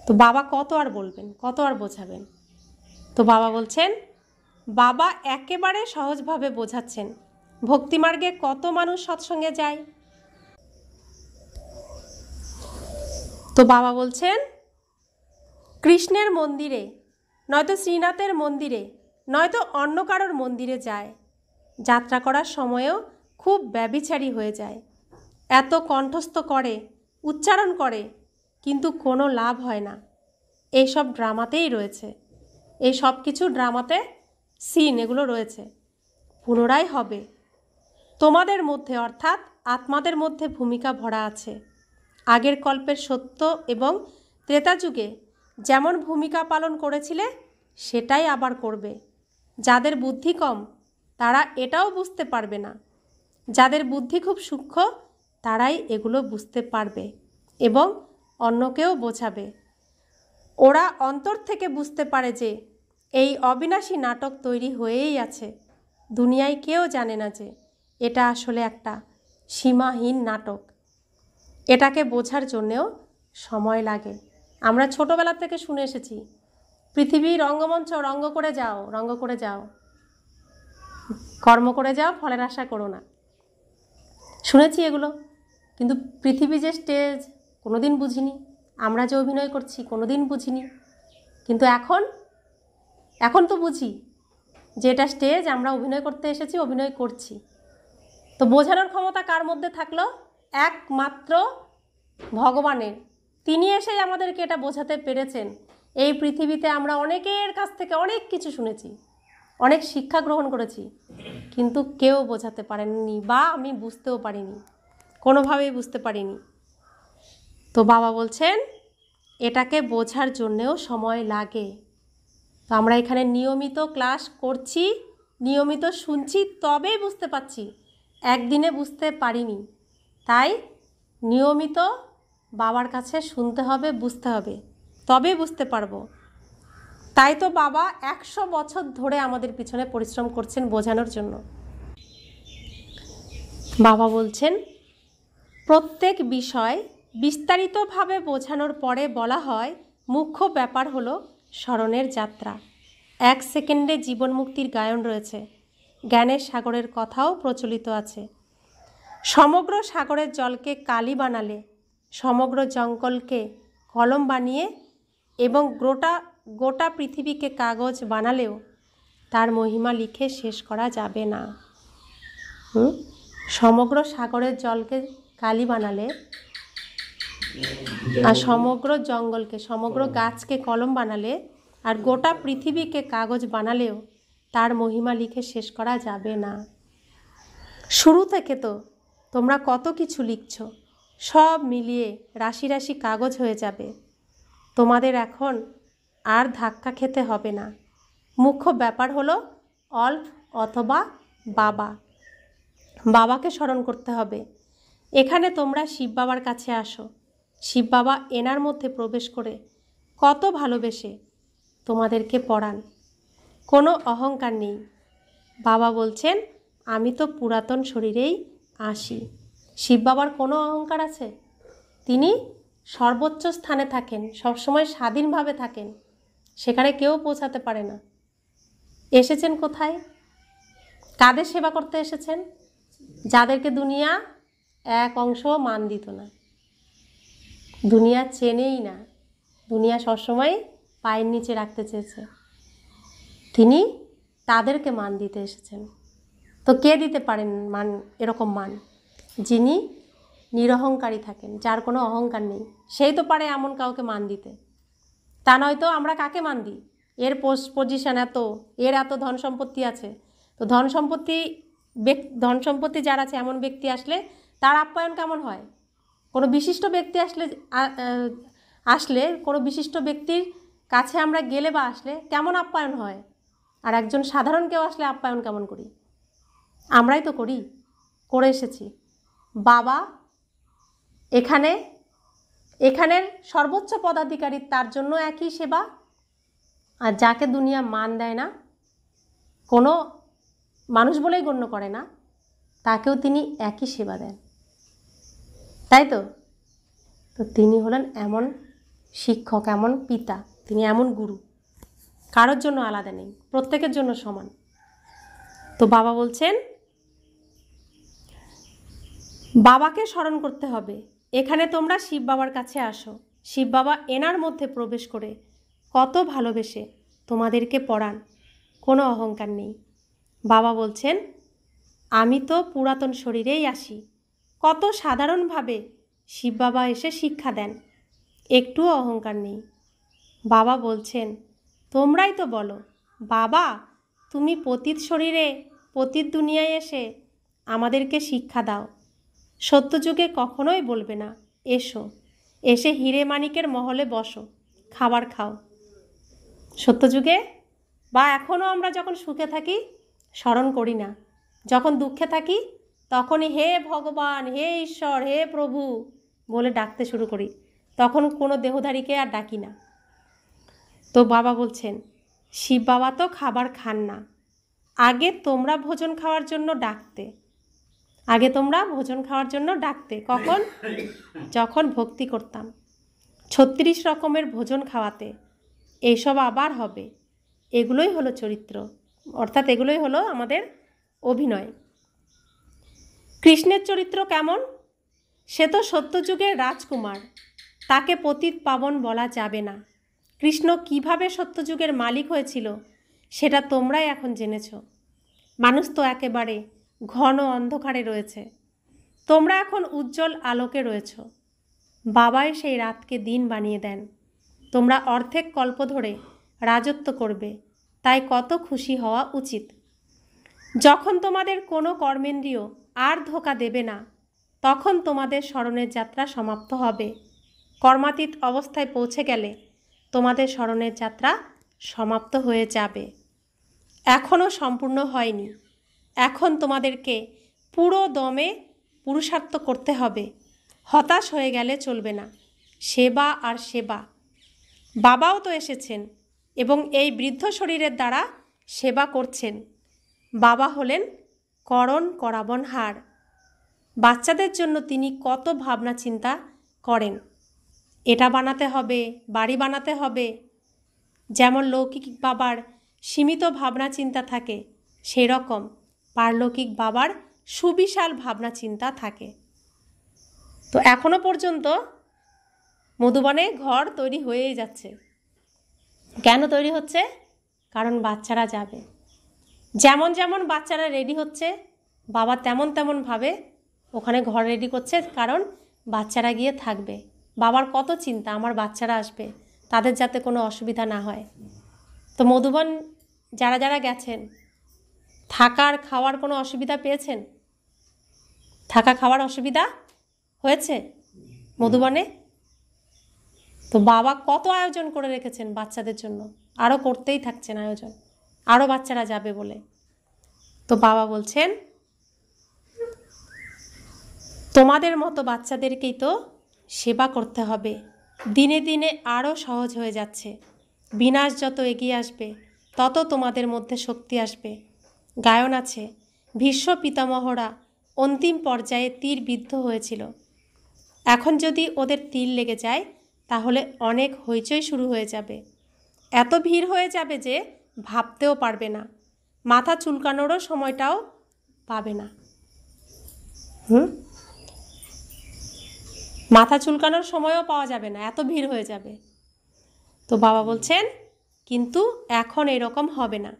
তো বাবা কত আর বলবেন, কত আর বোঝাবেন? তো বাবা বলছেন, বাবা একেবারে সহজভাবে বোঝাচ্ছেন। ভক্তিমার্গে কত মানুষ সৎসঙ্গে যায়। তো বাবা বলছেন, কৃষ্ণের মন্দিরে, নয়তো শ্রীনাথের মন্দিরে, নয়তো অন্য কারোর মন্দিরে যায়। যাত্রা করার সময়ও খুব ব্যভিচারী হয়ে যায়। এত কণ্ঠস্থ করে, উচ্চারণ করে, কিন্তু কোনো লাভ হয় না। এইসব ড্রামাতেই রয়েছে, এই সব কিছু ড্রামাতে সিন এগুলো রয়েছে, পুনরায় হবে। তোমাদের মধ্যে অর্থাৎ আত্মাদের মধ্যে ভূমিকা ভরা আছে। আগের কল্পের সত্য এবং ত্রেতা যুগে যেমন ভূমিকা পালন করেছিলে সেটাই আবার করবে। যাদের বুদ্ধি কম তারা এটাও বুঝতে পারবে না, যাদের বুদ্ধি খুব সূক্ষ্ম তারাই এগুলো বুঝতে পারবে এবং অন্যকেও বোঝাবে। ওরা অন্তর থেকে বুঝতে পারে যে এই অবিনাশী নাটক তৈরি হয়েই আছে। দুনিয়ায় কেউ জানে না যে এটা আসলে একটা সীমাহীন নাটক। এটাকে বোঝার জন্যেও সময় লাগে। আমরা ছোটোবেলা থেকে শুনে এসেছি, পৃথিবী রঙ্গমঞ্চ, রঙ্গ করে যাও, রঙ্গ করে যাও, কর্ম করে যাও, ফলের আশা করো না। শুনেছি এগুলো, কিন্তু পৃথিবী যে স্টেজ কোনো দিন বুঝিনি। আমরা যে অভিনয় করছি কোনো দিন বুঝিনি, কিন্তু এখন তো বুঝি যে এটা স্টেজ, আমরা অভিনয় করতে এসেছি, অভিনয় করছি। তো বোঝানোর ক্ষমতা কার মধ্যে থাকলো? একমাত্র ভগবানের। তিনি এসেই আমাদেরকে এটা বোঝাতে পেরেছেন। এই পৃথিবীতে আমরা অনেকের কাছ থেকে অনেক কিছু শুনেছি, অনেক শিক্ষা গ্রহণ করেছি, কিন্তু কেউ বোঝাতে পারেননি, বা আমি বুঝতেও পারিনি, কোনোভাবেই বুঝতে পারিনি। তো বাবা বলছেন এটাকে বোঝার জন্যেও সময় লাগে। তো আমরা এখানে নিয়মিত ক্লাস করছি, নিয়মিত শুনছি, তবেই বুঝতে পারছি। একদিনে বুঝতে পারিনি, তাই নিয়মিত বাবার কাছে শুনতে হবে, বুঝতে হবে। তবে বুঝতে পারবো। তাই তো বাবা 100 বছর ধরে আমাদের পিছনে পরিশ্রম করছেন বোঝানোর জন্য। বাবা বলছেন, প্রত্যেক বিষয় বিস্তারিতভাবে বোঝানোর পরে বলা হয় মুখ্য ব্যাপার হলো স্মরণের যাত্রা। 1 সেকেন্ডে জীবন মুক্তির গায়ন রয়েছে, জ্ঞানের সাগরের কথাও প্রচলিত আছে। সমগ্র সাগরের জলকে কালি বানালে, সমগ্র জঙ্গলকে কলম বানিয়ে এবং গোটা পৃথিবীকে কাগজ বানালেও তার মহিমা লিখে শেষ করা যাবে না। সমগ্র সাগরের জলকে কালি বানালে আর সমগ্র জঙ্গলকে, সমগ্র গাছকে কলম বানালে আর গোটা পৃথিবীকে কাগজ বানালেও তার মহিমা লিখে শেষ করা যাবে না। শুরু থেকে তো তোমরা কত কিছু লিখছ, সব মিলিয়ে রাশি রাশি কাগজ হয়ে যাবে। তোমাদের এখন আর ধাক্কা খেতে হবে না। মুখ্য ব্যাপার হলো অল্প অথবা বাবা। বাবাকে স্মরণ করতে হবে। এখানে তোমরা শিব বাবার কাছে আসো। শিব বাবা এনার মধ্যে প্রবেশ করে কত ভালোবেসে তোমাদেরকে পড়ান। কোনো অহংকার নেই। বাবা বলছেন, আমি তো পুরাতন শরীরেই আসি। শিব বাবার কোনো অহংকার আছে? তিনি সর্বোচ্চ স্থানে থাকেন, সবসময় স্বাধীনভাবে থাকেন, সেখানে কেউ পৌঁছাতে পারে না। এসেছেন কোথায়? কাদের সেবা করতে এসেছেন? যাদেরকে দুনিয়া এক অংশ মান দিত না, দুনিয়া চেনেই না, দুনিয়া সবসময় পায়ের নিচে রাখতে চেয়েছে, তিনি তাদেরকে মান দিতে এসেছেন। তো কে দিতে পারেন মান, এরকম মান? যিনি নিরহংকারী থাকেন, যার কোনো অহংকার নেই, সেই তো পারে এমন কাউকে মান দিতে। তা নয়তো আমরা কাকে মান দিই? এর পোস্ট পজিশন এত, এর এত ধন সম্পত্তি আছে, তো ধন সম্পত্তি যার আছে এমন ব্যক্তি আসলে তার আপ্যায়ন কেমন হয়? কোনো বিশিষ্ট ব্যক্তি আসলে কোনো বিশিষ্ট ব্যক্তির কাছে আমরা গেলে বা আসলে কেমন আপ্যায়ন হয়? আর একজন সাধারণ কেউ আসলে আপ্যায়ন কেমন করি? আমরাই তো করে এসেছি। বাবা এখানের সর্বোচ্চ পদাধিকারী, তার জন্য একই সেবা। আর যাকে দুনিয়া মান দেয় না, কোনো মানুষ বলেই গণ্য করে না, তাকেও তিনি একই সেবা দেন, তাই তো? তো তিনি হলেন এমন শিক্ষক, এমন পিতা, তিনি এমন গুরু, কারোর জন্য আলাদা নেই, প্রত্যেকের জন্য সমান। তো বাবা বলছেন, বাবাকে স্মরণ করতে হবে। এখানে তোমরা শিব বাবার কাছে আসো। শিব বাবা এনার মধ্যে প্রবেশ করে কত ভালোবেসে তোমাদেরকে পড়ান, কোনো অহংকার নেই। বাবা বলছেন, আমি তো পুরাতন শরীরেই আসি। কত সাধারণভাবে শিব বাবা এসে শিক্ষা দেন, একটুও অহংকার নেই। বাবা বলছেন, তোমরাই তো বলো, বাবা তুমি পতিত শরীরে, পতিত দুনিয়ায় এসে আমাদেরকে শিক্ষা দাও। সত্যযুগে কখনোই বলবে না, এসে হিরে মানিকের মহলে বসো, খাবার খাও। সত্যযুগে বা এখনও আমরা যখন সুখে থাকি স্মরণ করি না, যখন দুঃখে থাকি তখনই হে ভগবান, হে ঈশ্বর, হে প্রভু বলে ডাকতে শুরু করি, তখন কোনো দেহধারীকে আর ডাকি না। তো বাবা বলছেন, শিব বাবা তো খাবার খান না। আগে তোমরা ভোজন খাওয়ার জন্য ডাকতে, কখন? যখন ভক্তি করতাম, 36 রকমের ভোজন খাওয়াতে। এইসব আবার হবে। এগুলোই হলো চরিত্র, অর্থাৎ এগুলোই হলো আমাদের অভিনয়। কৃষ্ণের চরিত্র কেমন? সে তো সত্যযুগের রাজকুমার, তাকে পতিত পাবন বলা যাবে না। কৃষ্ণ কিভাবে সত্যযুগের মালিক হয়েছিল সেটা তোমরাই এখন জেনেছ। মানুষ তো একেবারে ঘন অন্ধকারে রয়েছে, তোমরা এখন উজ্জ্বল আলোকে রয়েছ। বাবাই সেই রাতকে দিন বানিয়ে দেন। তোমরা অর্ধেক কল্প ধরে রাজত্ব করবে, তাই কত খুশি হওয়া উচিত। যখন তোমাদের কোনো কর্মেন্দ্রিয় আর ধোঁকা দেবে না, তখন তোমাদের স্মরণের যাত্রা সমাপ্ত হবে। কর্মাতীত অবস্থায় পৌঁছে গেলে তোমাদের স্মরণের যাত্রা সমাপ্ত হয়ে যাবে। এখনও সম্পূর্ণ হয়নি। এখন তোমাদেরকে পুরো দমে পুরুষার্থ করতে হবে। হতাশ হয়ে গেলে চলবে না। সেবা আর সেবা, বাবাও তো এসেছেন এবং এই বৃদ্ধ শরীরের দ্বারা সেবা করছেন। বাবা হলেন করণ করাবনহার। বাচ্চাদের জন্য তিনি কত ভাবনা চিন্তা করেন। এটা বানাতে হবে, বাড়ি বানাতে হবে। যেমন লৌকিক বাবার সীমিত ভাবনা চিন্তা থাকে, সেই রকম পারলৌকিক বাবার সুবিশাল ভাবনা চিন্তা থাকে। তো এখনো পর্যন্ত মধুবনে ঘর তৈরি হয়েই যাচ্ছে। কেন তৈরি হচ্ছে? কারণ বাচ্চারা যাবে। যেমন যেমন বাচ্চারা রেডি হচ্ছে, বাবা তেমন তেমনভাবে ওখানে ঘর রেডি করছে, কারণ বাচ্চারা গিয়ে থাকবে। বাবার কত চিন্তা, আমার বাচ্চারা আসবে, তাদের যাতে কোনো অসুবিধা না হয়। তো মধুবন যারা যারা গেছেন, থাকার খাওয়ার কোনো অসুবিধা পেয়েছেন? থাকা খাওয়ার অসুবিধা হয়েছে মধুবনে? তো বাবা কত আয়োজন করে রেখেছেন বাচ্চাদের জন্য, আরও করতেই থাকছেন আয়োজন, আরও বাচ্চারা যাবে বলে। তো বাবা বলছেন, তোমাদের মতো বাচ্চাদেরকেই তো সেবা করতে হবে। দিনে দিনে আরও সহজ হয়ে যাচ্ছে। বিনাশ যত এগিয়ে আসবে তত তোমাদের মধ্যে শক্তি আসবে। গায়ন আছে, ভীষ্ম পিতামহরা অন্তিম পর্যায়ে তীর বিদ্ধ হয়েছিল। এখন যদি ওদের তীর লেগে যায় তাহলে অনেক হইচই শুরু হয়ে যাবে। এত ভিড় হয়ে যাবে যে ভাবতেও পারবে না, মাথা চুলকানোরও সময়টাও পাবে না। মাথা চুলকানোর সময়ও পাওয়া যাবে না, এত ভিড় হয়ে যাবে। তো বাবা বলছেন, কিন্তু এখন এরকম হবে না।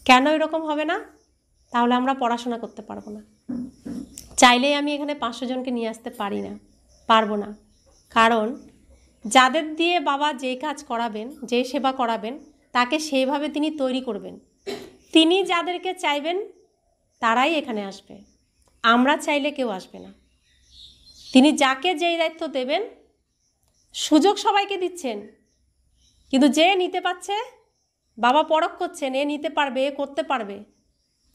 কেন এরকম হবে না? তাহলে আমরা পড়াশোনা করতে পারবো না। চাইলেই আমি এখানে 500 জনকে নিয়ে আসতে পারবো না। কারণ যাদের দিয়ে বাবা যেই কাজ করাবেন, যেই সেবা করাবেন, তাকে সেইভাবে তিনি তৈরি করবেন। তিনি যাদেরকে চাইবেন তারাই এখানে আসবে, আমরা চাইলে কেউ আসবে না। তিনি যাকে যেই দায়িত্ব দেবেন, সুযোগ সবাইকে দিচ্ছেন, কিন্তু যে নিতে পারছে, বাবা পরখ করছেন, এ নিতে পারবে, এ করতে পারবে,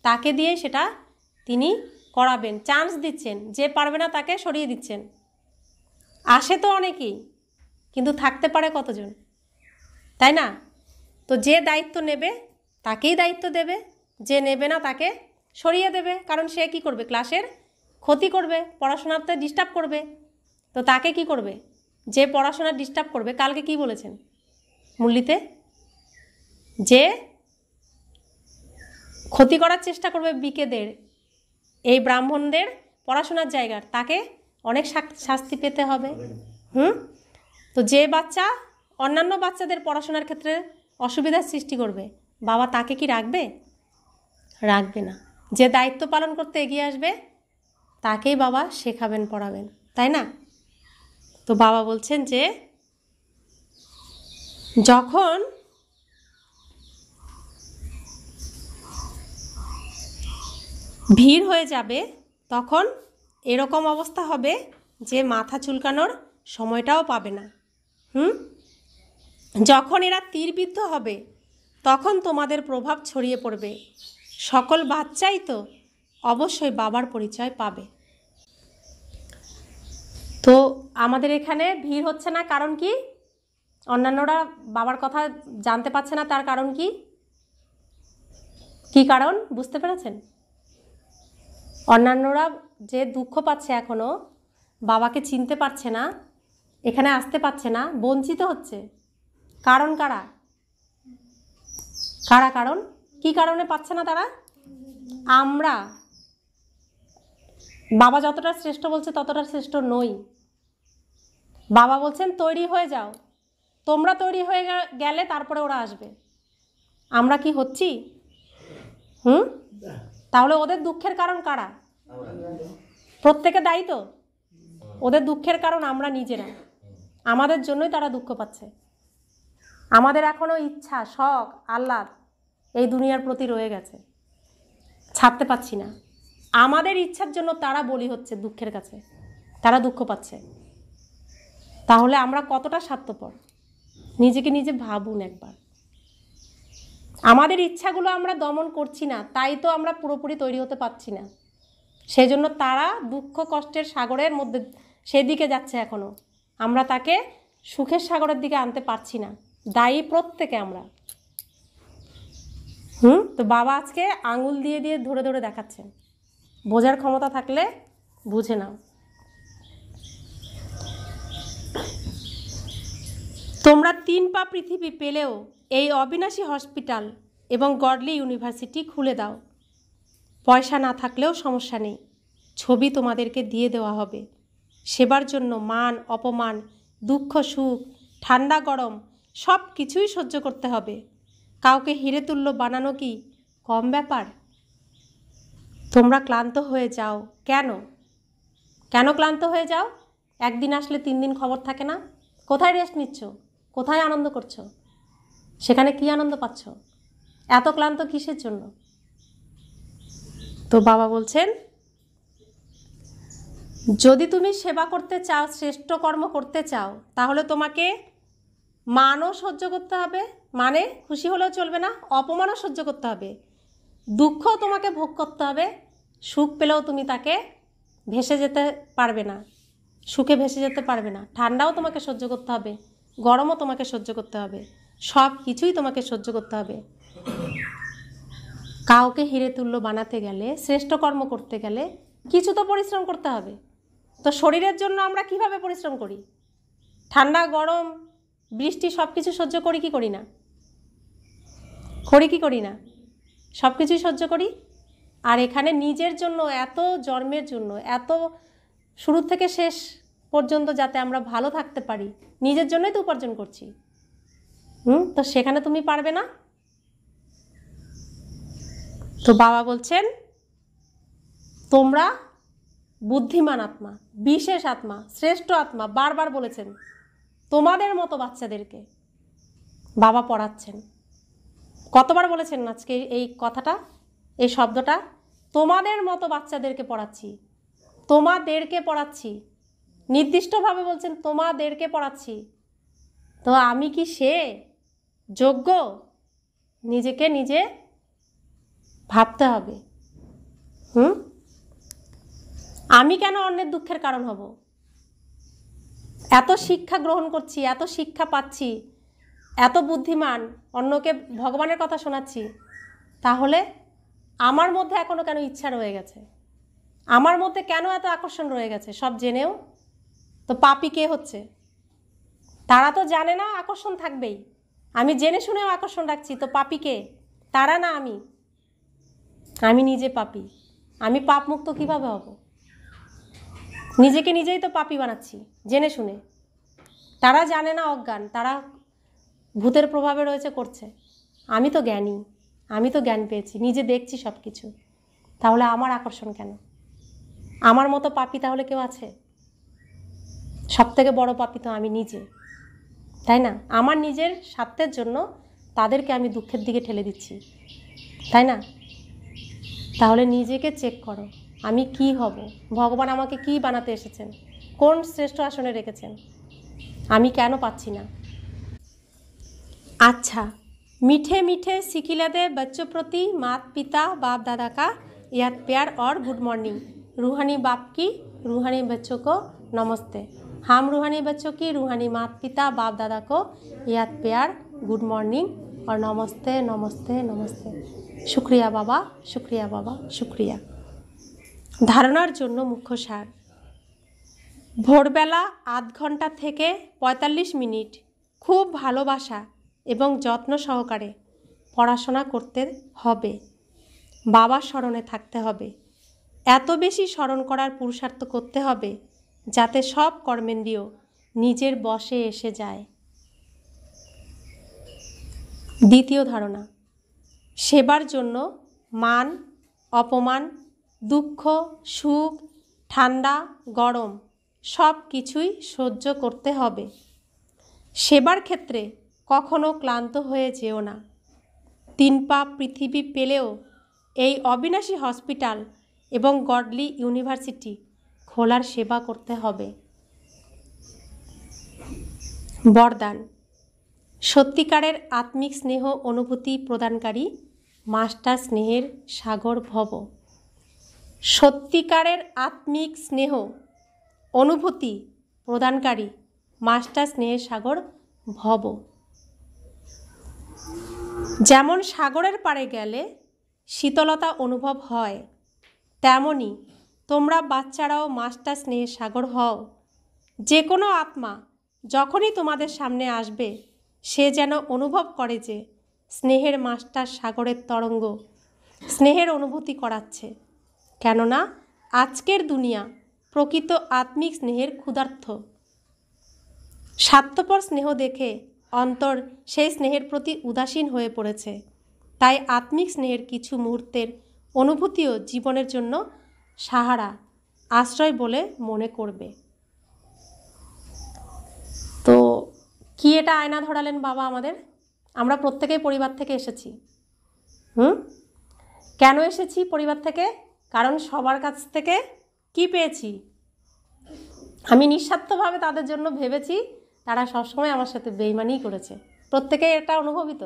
তাকে দিয়ে সেটা তিনি করাবেন, চান্স দিচ্ছেন। যে পারবে না তাকে সরিয়ে দিচ্ছেন। আসে তো অনেকেই, কিন্তু থাকতে পারে কতজন, তাই না? তো যে দায়িত্ব নেবে তাকেই দায়িত্ব দেবে, যে নেবে না তাকে সরিয়ে দেবে। কারণ সে কি করবে? ক্লাসের ক্ষতি করবে, পড়াশোনাতে ডিস্টার্ব করবে। তো তাকে কি করবে? যে পড়াশোনা ডিস্টার্ব করবে, কালকে কি বলেছেন মুরলিতে? যে ক্ষতি করার চেষ্টা করবে বিকেদের, এই ব্রাহ্মণদের পড়াশোনার জায়গার, তাকে অনেক শাস্তি পেতে হবে। তো যে বাচ্চা অন্যান্য বাচ্চাদের পড়াশোনার ক্ষেত্রে অসুবিধার সৃষ্টি করবে, বাবা তাকে কি রাখবে? রাখবে না। যে দায়িত্ব পালন করতে এগিয়ে আসবে তাকেই বাবা শেখাবেন, পড়াবেন, তাই না? তো বাবা বলছেন যে যখন ভিড় হয়ে যাবে তখন এরকম অবস্থা হবে যে মাথা চুলকানোর সময়টাও পাবে না। যখন এরা তীরবিদ্ধ হবে তখন তোমাদের প্রভাব ছড়িয়ে পড়বে। সকল বাচ্চাই তো অবশ্যই বাবার পরিচয় পাবে। তো আমাদের এখানে ভিড় হচ্ছে না, কারণ কি? অন্যান্যরা বাবার কথা জানতে পারছে না, তার কারণ কি? কি কারণ বুঝতে পেরেছেন? অন্যান্যরা যে দুঃখ পাচ্ছে, এখনও বাবাকে চিনতে পারছে না, এখানে আসতে পারছে না, বঞ্চিত হচ্ছে। কারণ কারা? কারণ কি কারণে পাচ্ছে না তারা? আমরা। বাবা যতটা শ্রেষ্ঠ বলছে ততটা শ্রেষ্ঠ নই। বাবা বলছেন তৈরি হয়ে যাও, তোমরা তৈরি হয়ে গেলে তারপরে ওরা আসবে। আমরা কি হচ্ছি? তাহলে ওদের দুঃখের কারণ কারা? প্রত্যেকে দায়ী তো। ওদের দুঃখের কারণ আমরা নিজেরা, আমাদের জন্যই তারা দুঃখ পাচ্ছে। আমাদের এখনও ইচ্ছা, শখ, আহ্লাদ এই দুনিয়ার প্রতি রয়ে গেছে, ছাড়তে পাচ্ছি না। আমাদের ইচ্ছার জন্য তারা বলি হচ্ছে দুঃখের কাছে, তারা দুঃখ পাচ্ছে। তাহলে আমরা কতটা স্বার্থপর, নিজেকে নিজে ভাবুন একবার। আমাদের ইচ্ছাগুলো আমরা দমন করছি না, তাই তো আমরা পুরোপুরি তৈরি হতে পারছি না। সেই জন্য তারা দুঃখ কষ্টের সাগরের মধ্যে সেদিকে যাচ্ছে এখনও। আমরা তাকে সুখের সাগরের দিকে আনতে পারছি না, দায়ী প্রত্যেকে আমরা। তো বাবা আজকে আঙুল দিয়ে দিয়ে ধরে ধরে দেখাচ্ছেন, বোঝার ক্ষমতা থাকলে বুঝে নাও। তোমরা 3 পা পৃথিবী পেলেও এই অবিনাশী হসপিটাল এবং গডলি ইউনিভার্সিটি খুলে দাও। পয়সা না থাকলেও সমস্যা নেই, ছবি তোমাদেরকে দিয়ে দেওয়া হবে। সেবার জন্য মান অপমান, দুঃখ সুখ, ঠান্ডা গরম সব কিছুই সহ্য করতে হবে। কাউকে হিরে তুল্য বানানো কি কম ব্যাপার? তোমরা ক্লান্ত হয়ে যাও কেন? কেন ক্লান্ত হয়ে যাও? একদিন আসলে 3 দিন খবর থাকে না। কোথায় রেস্ট নিচ্ছ? কোথায় আনন্দ করছো? সেখানে কি আনন্দ পাচ্ছ? এত ক্লান্ত কিসের জন্য? তো বাবা বলছেন, যদি তুমি সেবা করতে চাও, শ্রেষ্ঠ কর্ম করতে চাও, তাহলে তোমাকে মানও সহ্য করতে হবে, মানে খুশি হলেও চলবে না, অপমানও সহ্য করতে হবে, দুঃখও তোমাকে ভোগ করতে হবে। সুখ পেলেও তুমি তাকে ভেসে যেতে পারবে না, সুখে ভেসে যেতে পারবে না। ঠান্ডাও তোমাকে সহ্য করতে হবে, গরমও তোমাকে সহ্য করতে হবে, সব কিছুই তোমাকে সহ্য করতে হবে। কাউকে হিরে তুল্য বানাতে গেলে, শ্রেষ্ঠ কর্ম করতে গেলে কিছু তো পরিশ্রম করতে হবে। তো শরীরের জন্য আমরা কিভাবে পরিশ্রম করি? ঠান্ডা গরম বৃষ্টি সব কিছু সহ্য করি কি করি না? করি কি করি না? সব কিছুই সহ্য করি। আর এখানে নিজের জন্য, এত জন্মের জন্য, এত শুরু থেকে শেষ পর্যন্ত যাতে আমরা ভালো থাকতে পারি, নিজের জন্যই তো উপার্জন করছি। তো সেখানে তুমি পারবে না? তো বাবা বলছেন, তোমরা বুদ্ধিমান আত্মা, বিশেষ আত্মা, শ্রেষ্ঠ আত্মা, বারবার বলেছেন। তোমাদের মতো বাচ্চাদেরকে বাবা পড়াচ্ছেন। কতবার বলেছেন আজকে এই কথাটা, এই শব্দটা? তোমাদের মতো বাচ্চাদেরকে পড়াচ্ছি, তোমাদেরকে পড়াচ্ছি, নির্দিষ্টভাবে বলছেন তোমাদেরকে পড়াচ্ছি। তো আমি কি সে যোগ্য? নিজেকে নিজে ভাবতে হবে। আমি কেন অন্যের দুঃখের কারণ হব? এত শিক্ষা গ্রহণ করছি, এত শিক্ষা পাচ্ছি, এত বুদ্ধিমান, অন্যকে ভগবানের কথা শোনাচ্ছি, তাহলে আমার মধ্যে এখনো কেন ইচ্ছা রয়ে গেছে? আমার মধ্যে কেন এত আকর্ষণ রয়ে গেছে সব জেনেও? তো পাপী কে হচ্ছে? তারা তো জানে না, আকর্ষণ থাকবেই। আমি জেনে শুনেও আকর্ষণ রাখছি, তো পাপী কে? তারা না আমি। আমি নিজে পাপী। আমি পাপ মুক্ত কিভাবে হব? নিজেকে নিজেই তো পাপী বানাচ্ছি জেনে শুনে। তারা জানে না, অজ্ঞান, তারা ভূতের প্রভাবে রয়েছে, করছে। আমি তো জ্ঞানী, আমি তো জ্ঞান পেয়েছি, নিজে দেখছি সব কিছু। তাহলে আমার আকর্ষণ কেন? আমার মতো পাপী তাহলে কেউ আছে? সব থেকে বড় পাপী তো আমি নিজে, তাই না? আমার নিজের স্বার্থের জন্য তাদেরকে আমি দুঃখের দিকে ঠেলে দিচ্ছি, তাই না? তাহলে নিজেকে চেক করো, আমি কি হব? ভগবান আমাকে কি বানাতে এসেছেন? কোন শ্রেষ্ঠ আসনে রেখেছেন? আমি কেন পাচ্ছি না? अच्छा, मीठे मीठे सिखिलादे बच्चों प्रति मात पिता बाप दादा का याद प्यार और गुड मॉर्निंग। रूहानी बाप की रूहानी बच्चों को नमस्ते। हम रूहानी बच्चों की रूहानी मात पिता बाप दादा को याद प्यार, गुड मॉर्निंग और नमस्ते नमस्ते नमस्ते। शुक्रिया बाबा, शुक्रिया बाबा, शुक्रिया। धारणार जोन्नो मुख्य सार। भोरबेला आध घंटा थेके 45 मिनट खूब भालोबासा এবং যত্ন সহকারে পড়াশোনা করতে হবে। বাবার স্মরণে থাকতে হবে। এত বেশি স্মরণ করার পুরুষার্থ করতে হবে যাতে সব কর্মেন্দ্রিয় নিজের বশে এসে যায়। দ্বিতীয় ধারণা, সেবার জন্য মান অপমান, দুঃখ সুখ, ঠান্ডা গরম সব কিছুই সহ্য করতে হবে। সেবার ক্ষেত্রে কখনো ক্লান্ত হয়ে যেও না। 3 পা পৃথিবী পেলেও এই অবিনাশী হসপিটাল এবং গডলি ইউনিভার্সিটি খোলার সেবা করতে হবে। বরদান, সত্যিকারের আত্মিক স্নেহ অনুভূতি প্রদানকারী মাস্টার স্নেহের সাগর ভব। সত্যিকারের আত্মিক স্নেহ অনুভূতি প্রদানকারী মাস্টার স্নেহের সাগর ভব। যেমন সাগরের পাড়ে গেলে শীতলতা অনুভব হয়, তেমনি তোমরা বাচ্চারাও মাস্টার স্নেহের সাগর হও। যে কোনো আত্মা যখনই তোমাদের সামনে আসবে সে যেন অনুভব করে যে স্নেহের মাস্টার সাগরের তরঙ্গ স্নেহের অনুভূতি করাচ্ছে। কেননা আজকের দুনিয়া প্রকৃত আত্মিক স্নেহের ক্ষুধার্ত। স্বার্থপর স্নেহ দেখে অন্তর সেই স্নেহের প্রতি উদাসীন হয়ে পড়েছে। তাই আত্মিক স্নেহের কিছু মুহূর্তের অনুভূতিও জীবনের জন্য সাহারা, আশ্রয় বলে মনে করবে। তো কি এটা আয়না ধরালেন বাবা আমাদের? আমরা প্রত্যেকেই পরিবার থেকে এসেছি। কেন এসেছি পরিবার থেকে? কারণ সবার কাছ থেকে কি পেয়েছি? আমি নিঃস্বার্থভাবে তাদের জন্য ভেবেছি, তারা সবসময় আমার সাথে বেইমানিই করেছে। প্রত্যেকেই এটা অনুভবিত।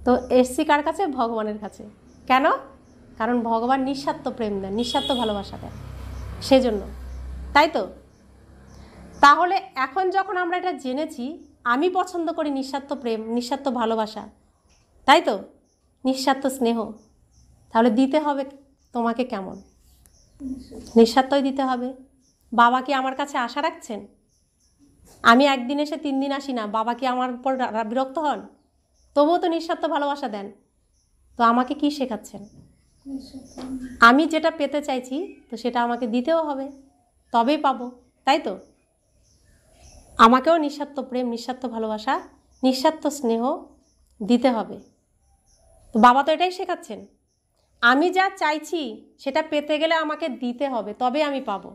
তো এসছি কার কাছে? ভগবানের কাছে। কেন? কারণ ভগবান নিঃস্বার্থ প্রেম দেন, নিঃস্বার্থ ভালোবাসা দেন, সেজন্য। তাই তো? তাহলে এখন যখন আমরা এটা জেনেছি, আমি পছন্দ করি নিঃস্বার্থ প্রেম, নিঃস্বার্থ ভালোবাসা, তাই তো, নিঃস্বার্থ স্নেহ, তাহলে দিতে হবে তোমাকে কেমন? নিঃস্বার্থই দিতে হবে। বাবা কি আমার কাছে আশা রাখছেন? আমি একদিন এসে 3 দিন আসি না, বাবা কি আমার উপর বিরক্ত হন? তবুও তো নিঃস্বার্থ ভালোবাসা দেন। তো আমাকে কি শেখাচ্ছেন? আমি যেটা পেতে চাইছি তো সেটা আমাকে দিতেও হবে, তবেই পাবো, তাই তো? আমাকেও নিঃস্বার্থ প্রেম, নিঃস্বার্থ ভালোবাসা, নিঃস্বার্থ স্নেহ দিতে হবে। তো বাবা তো এটাই শেখাচ্ছেন। আমি যা চাইছি সেটা পেতে গেলে আমাকে দিতে হবে, তবে আমি পাবো।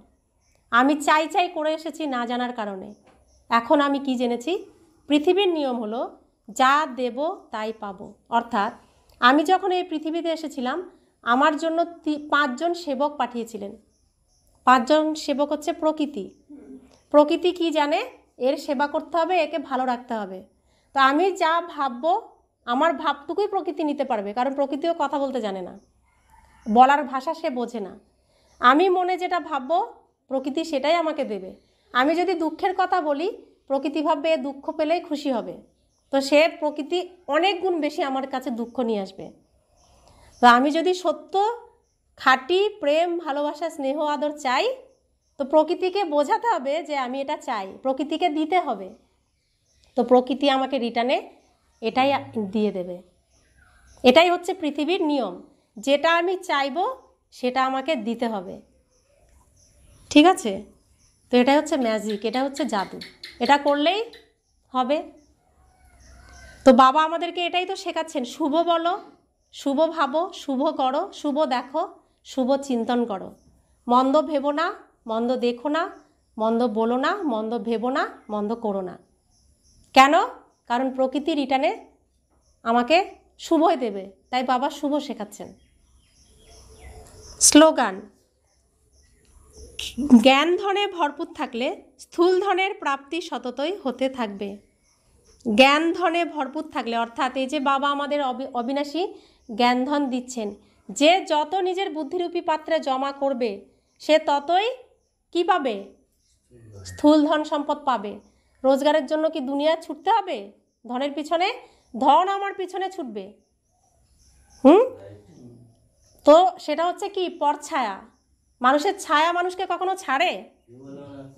আমি চাই চাই করে এসেছি না জানার কারণে। এখন আমি কি জেনেছি? পৃথিবীর নিয়ম হলো যা দেব তাই পাবো। অর্থাৎ আমি যখন এই পৃথিবীতে এসেছিলাম, আমার জন্য 5 জন সেবক পাঠিয়েছিলেন। 5 জন সেবক হচ্ছে প্রকৃতি। প্রকৃতি কি জানে? এর সেবা করতে হবে, একে ভালো রাখতে হবে। তো আমি যা ভাববো, আমার ভাবটুকুই প্রকৃতি নিতে পারবে, কারণ প্রকৃতিও কথা বলতে জানে না, বলার ভাষা সে বোঝে না। আমি মনে যেটা ভাববো প্রকৃতি সেটাই আমাকে দেবে। আমি যদি দুঃখের কথা বলি, প্রকৃতি ভাববে দুঃখ পেলেই খুশি হবে, তো সে প্রকৃতি অনেক গুণ বেশি আমার কাছে দুঃখ নিয়ে আসবে। তো আমি যদি সত্য, খাঁটি প্রেম, ভালোবাসা, স্নেহ, আদর চাই, তো প্রকৃতিকে বোঝাতে হবে যে আমি এটা চাই, প্রকৃতিকে দিতে হবে। তো প্রকৃতি আমাকে রিটার্নে এটাই দিয়ে দেবে। এটাই হচ্ছে পৃথিবীর নিয়ম। যেটা আমি চাইবো সেটা আমাকে দিতে হবে, ঠিক আছে? তো এটাই হচ্ছে ম্যাজিক, এটা হচ্ছে জাদু। এটা করলেই হবে। তো বাবা আমাদেরকে এটাই তো শেখাচ্ছেন, শুভ বলো, শুভ ভাবো, শুভ করো, শুভ দেখো, শুভ চিন্তন করো। মন্দ ভেবো না, মন্দ দেখো না, মন্দ বলো না, মন্দ ভেবো না, মন্দ করো না। কেন? কারণ প্রকৃতি রিটার্নে আমাকে শুভই দেবে, তাই বাবা শুভ শেখাচ্ছেন। স্লোগান: জ্ঞান ধনে ভরপুর থাকলে স্থূল ধনের প্রাপ্তি সততই হতে থাকবে। জ্ঞান ধনে ভরপুর থাকলে, অর্থাৎ এই যে বাবা আমাদের অবিনাশী জ্ঞান ধন দিচ্ছেন, যে যত নিজের বুদ্ধিরূপী পাত্রে জমা করবে সে ততই কি পাবে? স্থূল ধন সম্পদ পাবে। রোজগারের জন্য কি দুনিয়া ছুটতে হবে ধনের পিছনে? ধন আমার পিছনে ছুটবে। তো সেটা হচ্ছে কি? পরছায়া। মানুষের ছায়া মানুষকে কখনো ছাড়ে?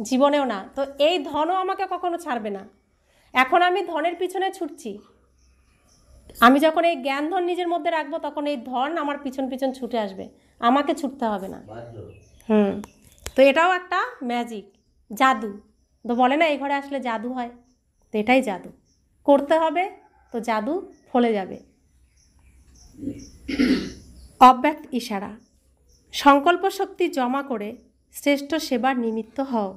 জীবনেও না। তো এই ধনও আমাকে কখনো ছাড়বে না। এখন আমি ধনের পিছনে ছুটছি, আমি যখন এই জ্ঞান ধন নিজের মধ্যে রাখবো তখন এই ধন আমার পিছন পিছন ছুটে আসবে, আমাকে ছুটতে হবে না। তো এটাও একটা ম্যাজিক, জাদু। তো বলে না এই ঘরে আসলে জাদু হয়, তো এটাই জাদু। করতে হবে, তো জাদু ফলে যাবে। অব্যক্ত ইশারা: সংকল্প শক্তি জমা করে শ্রেষ্ঠ সেবার নিমিত্ত হও।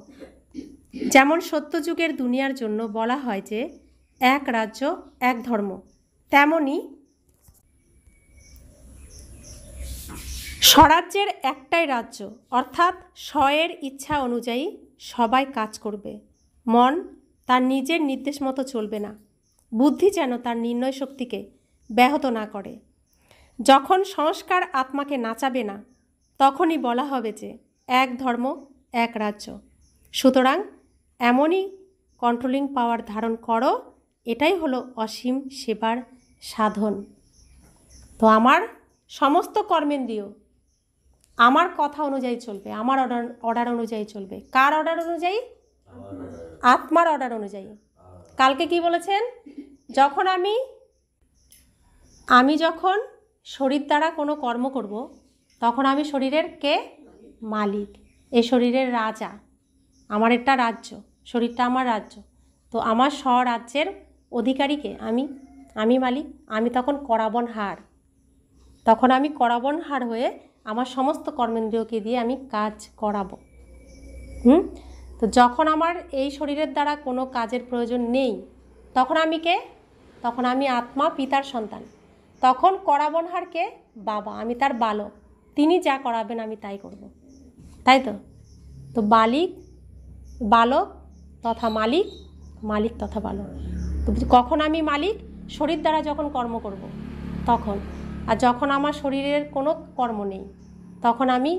যেমন সত্যযুগের দুনিয়ার জন্য বলা হয় যে এক রাজ্য এক ধর্ম, তেমনি স্বরাজ্যের একটাই রাজ্য, অর্থাৎ স্বয়ের ইচ্ছা অনুযায়ী সবাই কাজ করবে। মন তার নিজের নির্দেশ মতো চলবে না, বুদ্ধি যেন তার নির্ণয় শক্তিকে ব্যাহত না করে। যখন সংস্কার আত্মাকে নাচাবে না, তখনই বলা হবে যে এক ধর্ম এক রাজ্য। সুতরাং এমনই কন্ট্রোলিং পাওয়ার ধারণ করো, এটাই হলো অসীম সেবার সাধন। তো আমার সমস্ত কর্মেন্দ্রিয় আমার কথা অনুযায়ী চলবে, আমার অর্ডার অনুযায়ী চলবে। কার অর্ডার অনুযায়ী? আত্মার অর্ডার অনুযায়ী। কালকে কি বলেছেন? যখন আমি যখন শরীর দ্বারা কোনো কর্ম করব, তখন আমি শরীরের কে? মালিক। এই শরীরের রাজা। আমার একটা রাজ্য, শরীরটা আমার রাজ্য। তো আমার স্বরাজ্যের অধিকারীকে আমি মালিক। আমি তখন করাবনহার। তখন আমি করাবনহার হয়ে আমার সমস্ত কর্মেন্দ্রিয়কে দিয়ে আমি কাজ করাবো। তো যখন আমার এই শরীরের দ্বারা কোনো কাজের প্রয়োজন নেই, তখন আমি কে? তখন আমি আত্মা, পিতার সন্তান। তখন করাবনহারকে বাবা, আমি তার বালক। তিনি যা করাবেন আমি তাই করব, তাই তো? তো বালক তথা মালিক, মালিক তথা বালক। তো কখন আমি মালিক? শরীর দ্বারা যখন কর্ম করব তখন। আর যখন আমার শরীরের কোনো কর্ম নেই, তখন আমি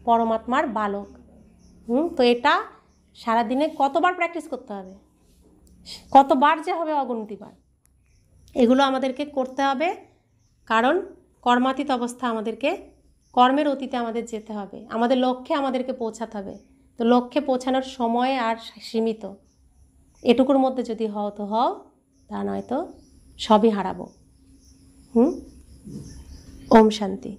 পরমাত্মার বালক। তো এটা সারাদিনে কতবার প্র্যাকটিস করতে হবে? কতবার যে হবে অগণিতবার। এগুলো আমাদেরকে করতে হবে, কারণ কর্মাতীত অবস্থা আমাদেরকে, কর্মের অতীতে আমাদের যেতে হবে, আমাদের লক্ষ্যে আমাদেরকে পৌঁছাতে হবে। তো লক্ষ্যে পৌঁছানোর সময় আর সীমিত। এটুকুর মধ্যে যদি হও তো হও, তা নয়তো সবই হারাবো। ওম শান্তি।